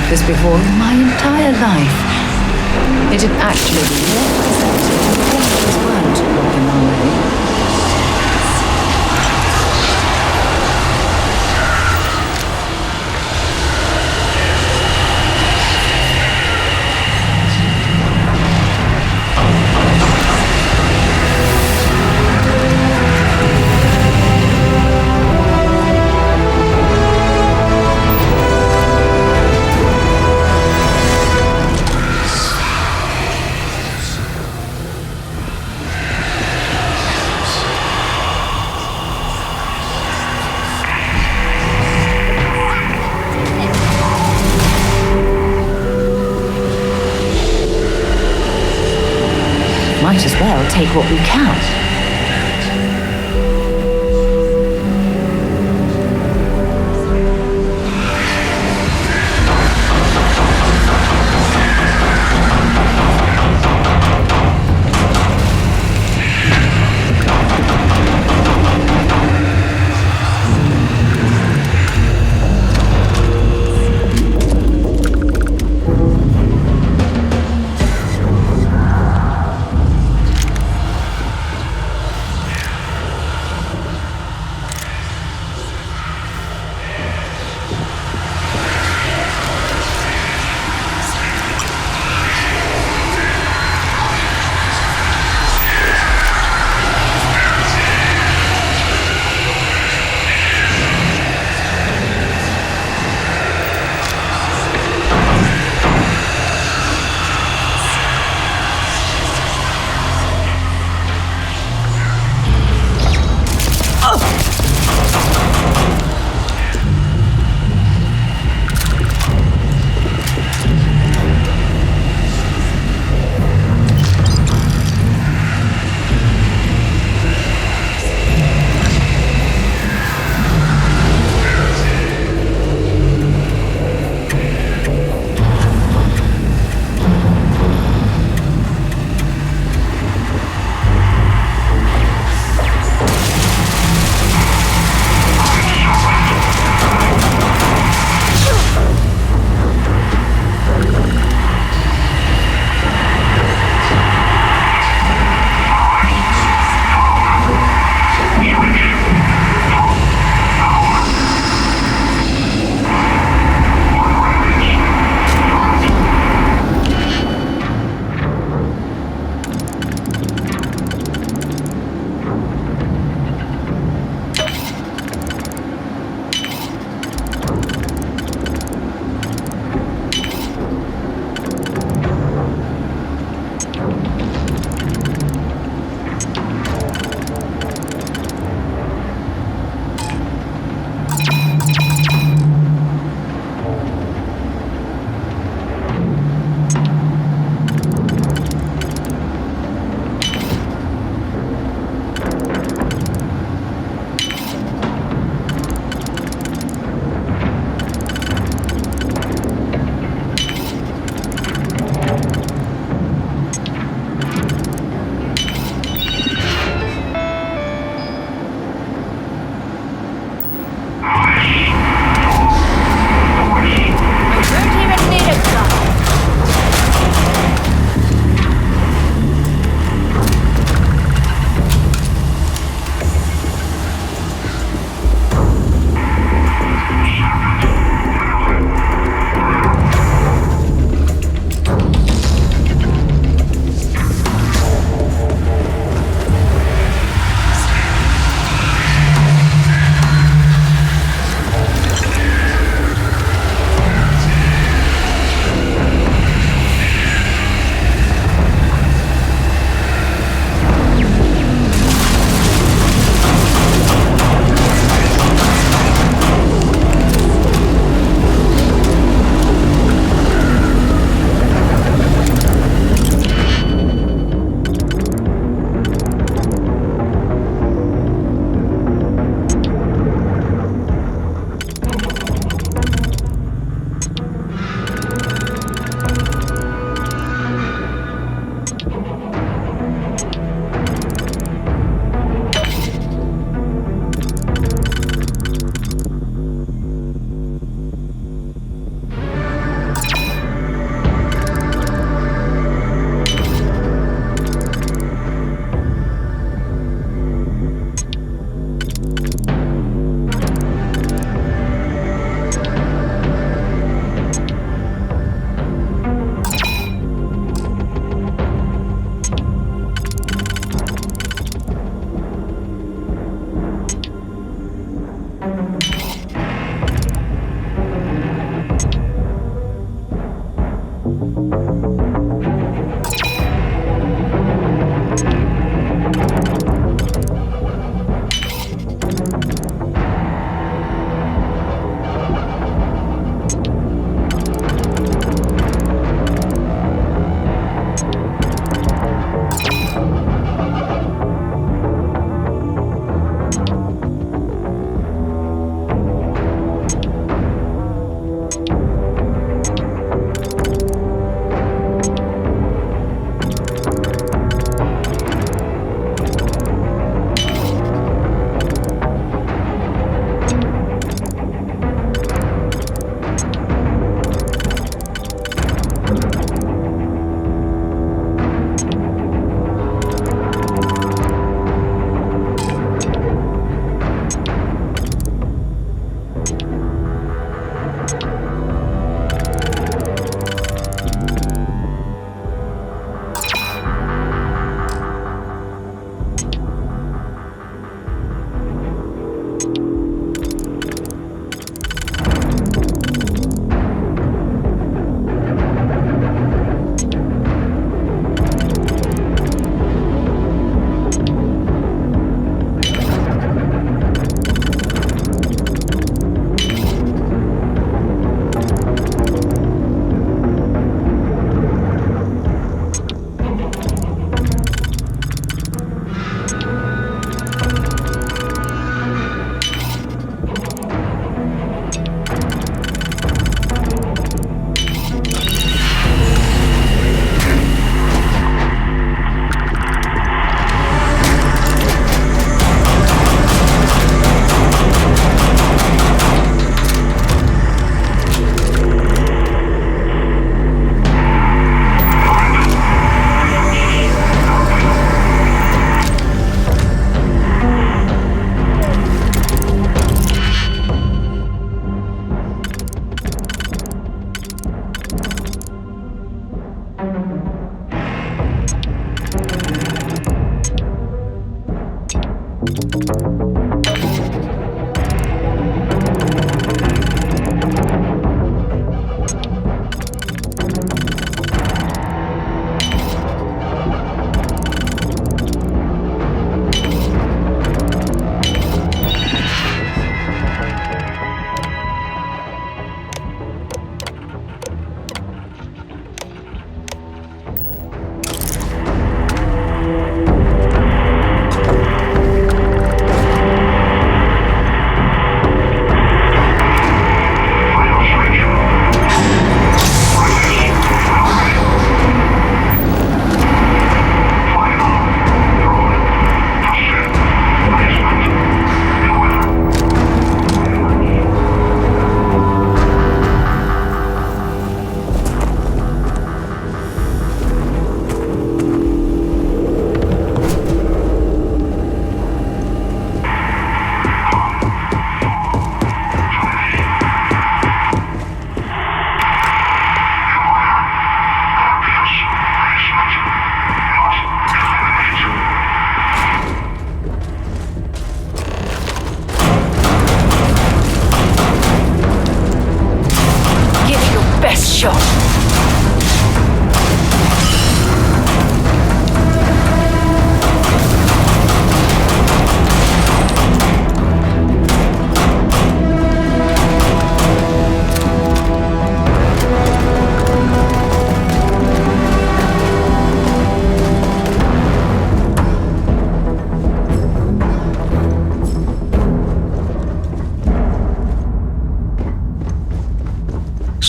Speaker 4: This before in my entire life. It had actually been represented. The flowers weren't blocking our way. Might as well take what we can.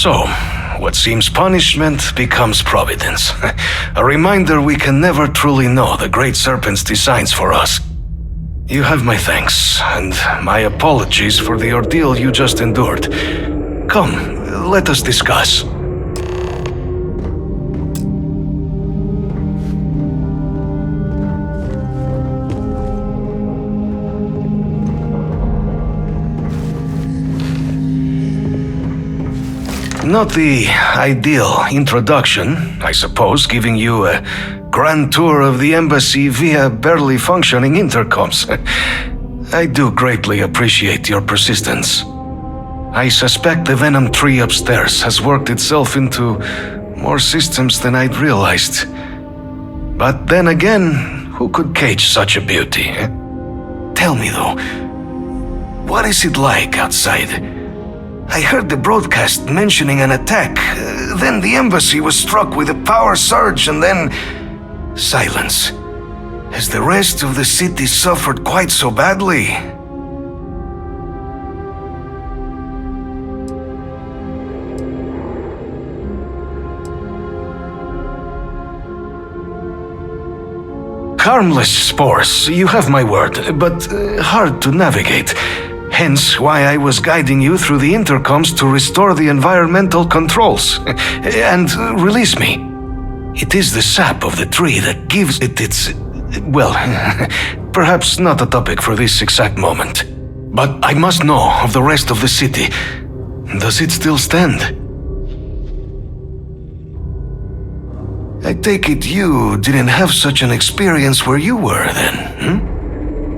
Speaker 8: So, what seems punishment becomes providence. A reminder we can never truly know the Great Serpent's designs for us. You have my thanks, and my apologies for the ordeal you just endured. Come, let us discuss. Not the ideal introduction, I suppose, giving you a grand tour of the embassy via barely functioning intercoms. I do greatly appreciate your persistence. I suspect the Venom tree upstairs has worked itself into more systems than I'd realized. But then again, who could cage such a beauty? Tell me though, what is it like outside? I heard the broadcast mentioning an attack, then the embassy was struck with a power surge and then silence. Has the rest of the city suffered quite so badly? Harmless spores, you have my word, but hard to navigate. Hence why I was guiding you through the intercoms to restore the environmental controls and release me. It is the sap of the tree that gives it its... well, perhaps not a topic for this exact moment. But I must know of the rest of the city. Does it still stand? I take it you didn't have such an experience where you were then,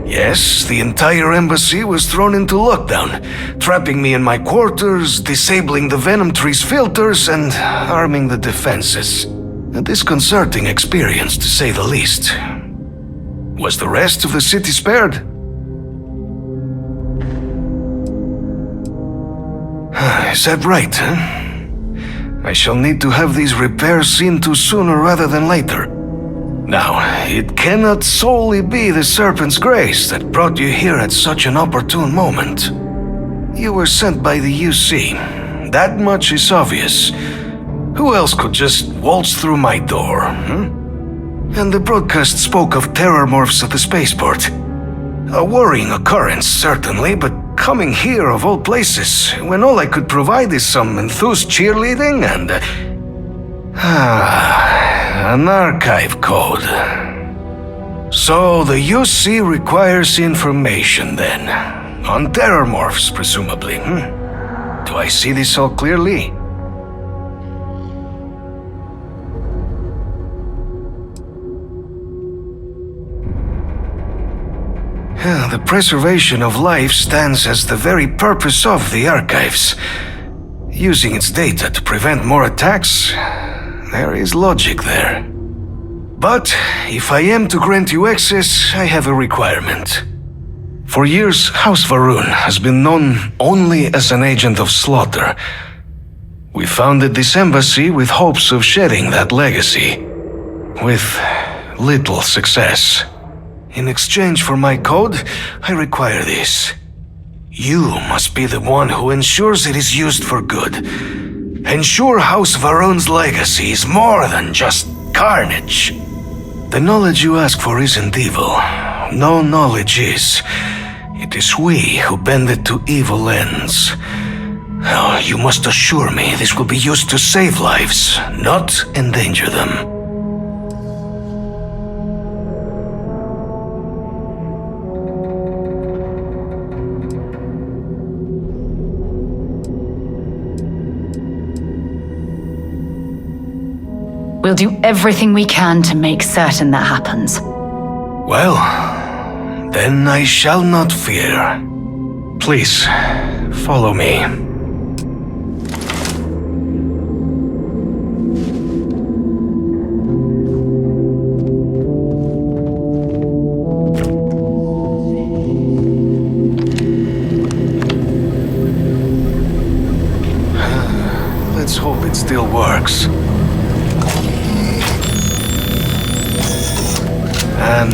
Speaker 8: Yes, the entire embassy was thrown into lockdown, trapping me in my quarters, disabling the Venom tree's filters, and arming the defenses. A disconcerting experience, to say the least. Was the rest of the city spared? Is that right, I shall need to have these repairs seen to sooner rather than later. Now, it cannot solely be the Serpent's grace that brought you here at such an opportune moment. You were sent by the UC. That much is obvious. Who else could just waltz through my door, And the broadcast spoke of terror morphs at the spaceport. A worrying occurrence, certainly, but coming here of all places, when all I could provide is some enthused cheerleading and... an archive code. So the UC requires information then. On terror morphs, presumably, Do I see this all clearly? The preservation of life stands as the very purpose of the archives. Using its data to prevent more attacks, there is logic there. But if I am to grant you access, I have a requirement. For years, House Varun has been known only as an agent of slaughter. We founded this embassy with hopes of shedding that legacy, with little success. In exchange for my code, I require this. You must be the one who ensures it is used for good. Ensure House Varun's legacy is more than just carnage. The knowledge you ask for isn't evil. No knowledge is. It is we who bend it to evil ends. Oh, you must assure me this will be used to save lives, not endanger them.
Speaker 4: We'll do everything we can to make certain that happens.
Speaker 8: Well, then I shall not fear. Please, follow me. Let's hope it still works. And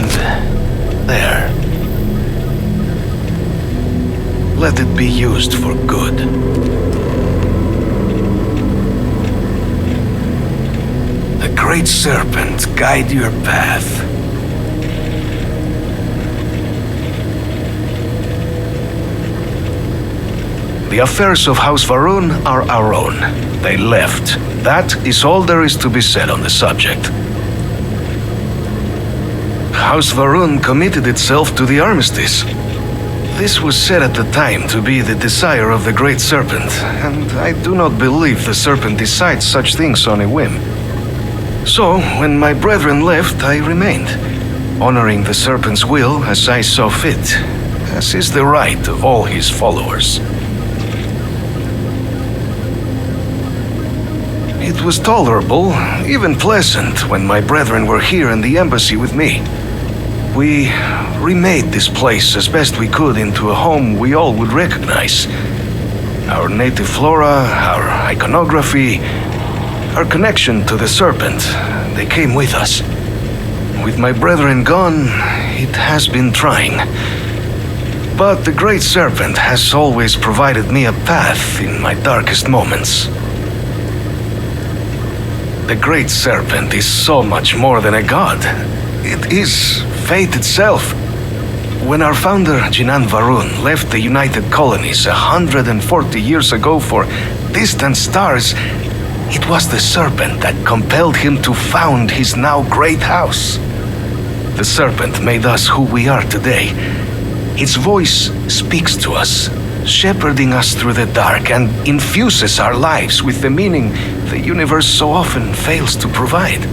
Speaker 8: there. Let it be used for good. Great Serpent guide your path. The affairs of House Varun are our own. They left. That is all there is to be said on the subject. House Varun committed itself to the armistice. This was said at the time to be the desire of the Great Serpent, and I do not believe the Serpent decides such things on a whim. So, when my brethren left, I remained, honoring the Serpent's will as I saw fit, as is the right of all his followers. It was tolerable, even pleasant, when my brethren were here in the embassy with me. We remade this place as best we could into a home we all would recognize. Our native flora, our iconography, our connection to the Serpent, they came with us. With my brethren gone, it has been trying. But the Great Serpent has always provided me a path in my darkest moments. The Great Serpent is so much more than a god. It is fate itself. When our founder, Jinan Varun, left the United Colonies 140 years ago for distant stars, it was the Serpent that compelled him to found his now great house. The Serpent made us who we are today. Its voice speaks to us, shepherding us through the dark, and infuses our lives with the meaning the universe so often fails to provide.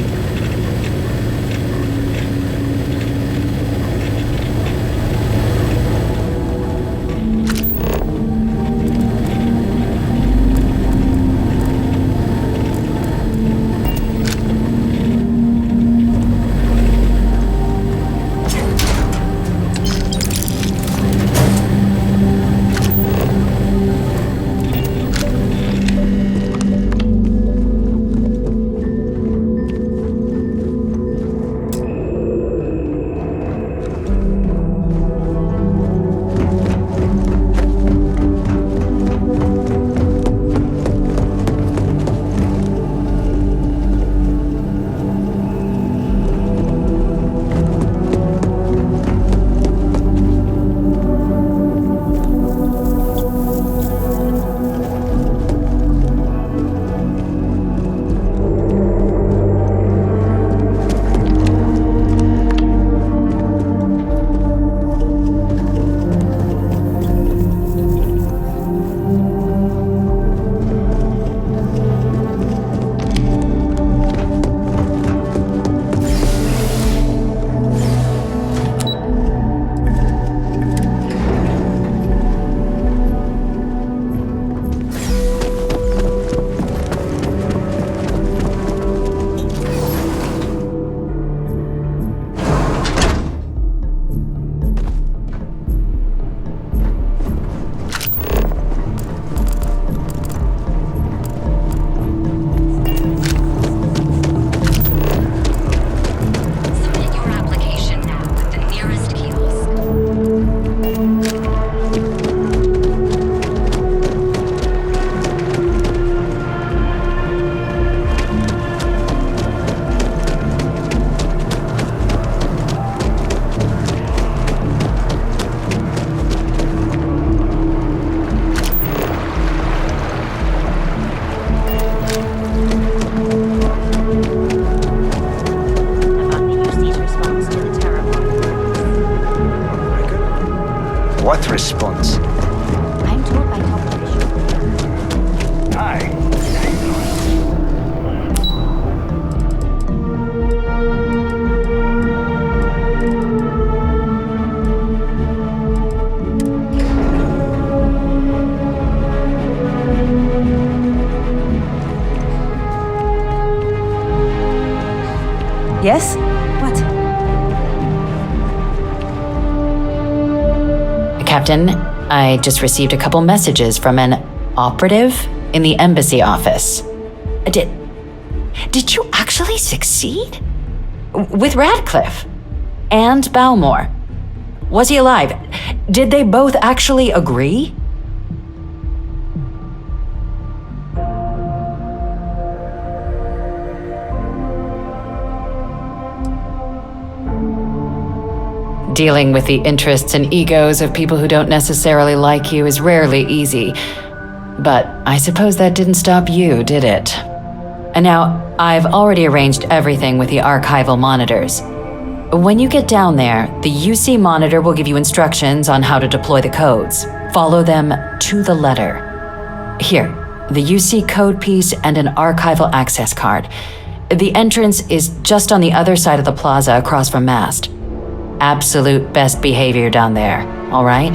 Speaker 5: What response?
Speaker 16: I'm told by top officials.
Speaker 5: Hi.
Speaker 11: Yes? What?
Speaker 20: Captain, I just received a couple messages from an operative in the embassy office. Did you actually succeed? With Radcliffe and Balmore. Was he alive? Did they both actually agree? Dealing with the interests and egos of people who don't necessarily like you is rarely easy. But I suppose that didn't stop you, did it? And now, I've already arranged everything with the archival monitors. When you get down there, the UC monitor will give you instructions on how to deploy the codes. Follow them to the letter. Here, the UC code piece and an archival access card. The entrance is just on the other side of the plaza across from Mast. Absolute best behavior down there, all right?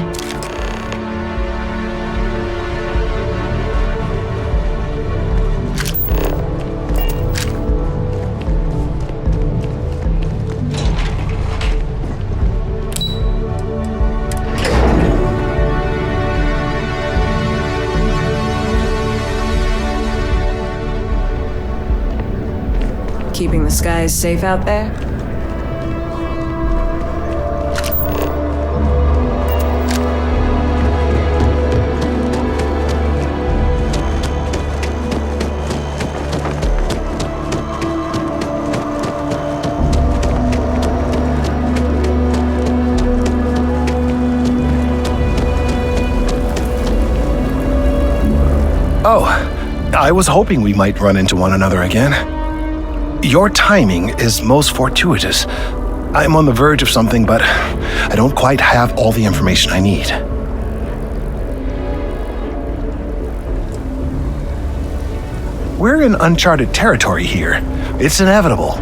Speaker 11: Keeping the skies safe out there?
Speaker 7: Oh, I was hoping we might run into one another again. Your timing is most fortuitous. I'm on the verge of something, but I don't quite have all the information I need. We're in uncharted territory here. It's inevitable.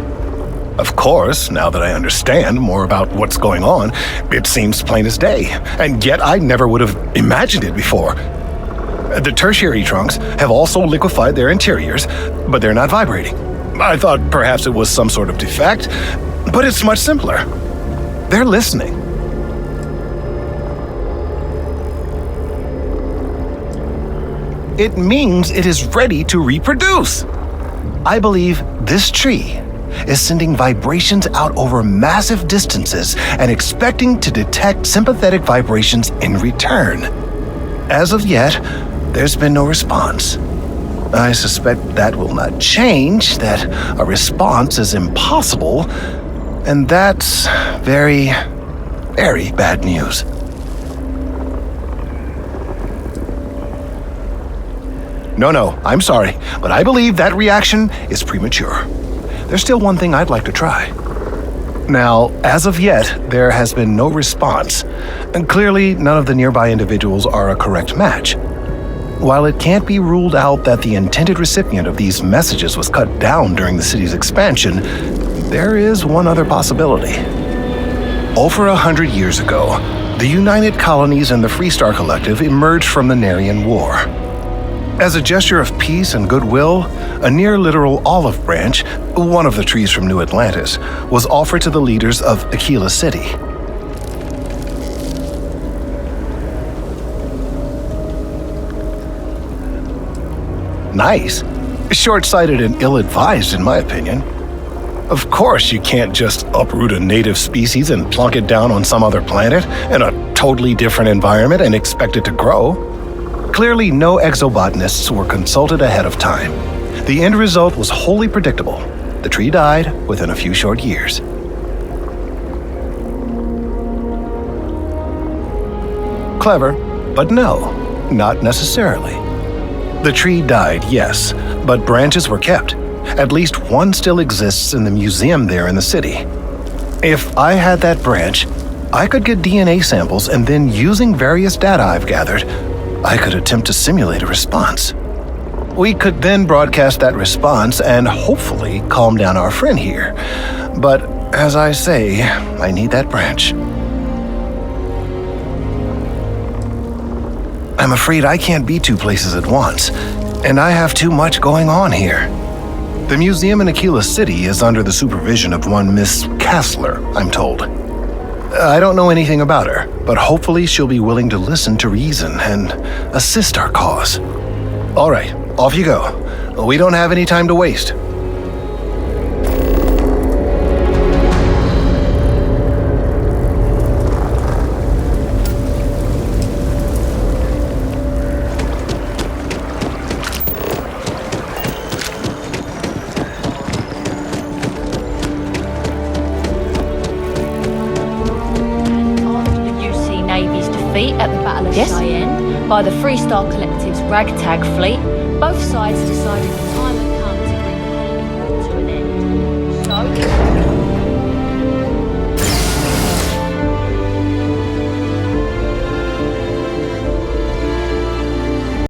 Speaker 7: Of course, now that I understand more about what's going on, it seems plain as day, and yet I never would have imagined it before. The tertiary trunks have also liquefied their interiors, but they're not vibrating. I thought perhaps it was some sort of defect, but it's much simpler. They're listening. It means it is ready to reproduce. I believe this tree is sending vibrations out over massive distances and expecting to detect sympathetic vibrations in return. As of yet, there's been no response. I suspect that will not change, that a response is impossible, and that's very, very bad news. No, I'm sorry, but I believe that reaction is premature. There's still one thing I'd like to try. Now, as of yet, there has been no response, and clearly none of the nearby individuals are a correct match. While it can't be ruled out that the intended recipient of these messages was cut down during the city's expansion, there is one other possibility. Over 100 years ago, the United Colonies and the Freestar Collective emerged from the Narian War. As a gesture of peace and goodwill, a near-literal olive branch, one of the trees from New Atlantis, was offered to the leaders of Aquila City. Nice. Short-sighted and ill-advised, in my opinion. Of course, you can't just uproot a native species and plunk it down on some other planet in a totally different environment and expect it to grow. Clearly, no exobotanists were consulted ahead of time. The end result was wholly predictable. The tree died within a few short years. Clever, but no, not necessarily. The tree died, yes, but branches were kept. At least one still exists in the museum there in the city. If I had that branch, I could get DNA samples, and then using various data I've gathered, I could attempt to simulate a response. We could then broadcast that response and hopefully calm down our friend here. But as I say, I need that branch. I'm afraid I can't be two places at once, and I have too much going on here. The museum in Aquila City is under the supervision of one Miss Kassler, I'm told. I don't know anything about her, but hopefully she'll be willing to listen to reason and assist our cause. All right, off you go. We don't have any time to waste.
Speaker 16: defeat at the Battle of Cheyenne by the Freestar Collective's ragtag fleet, both sides decided the time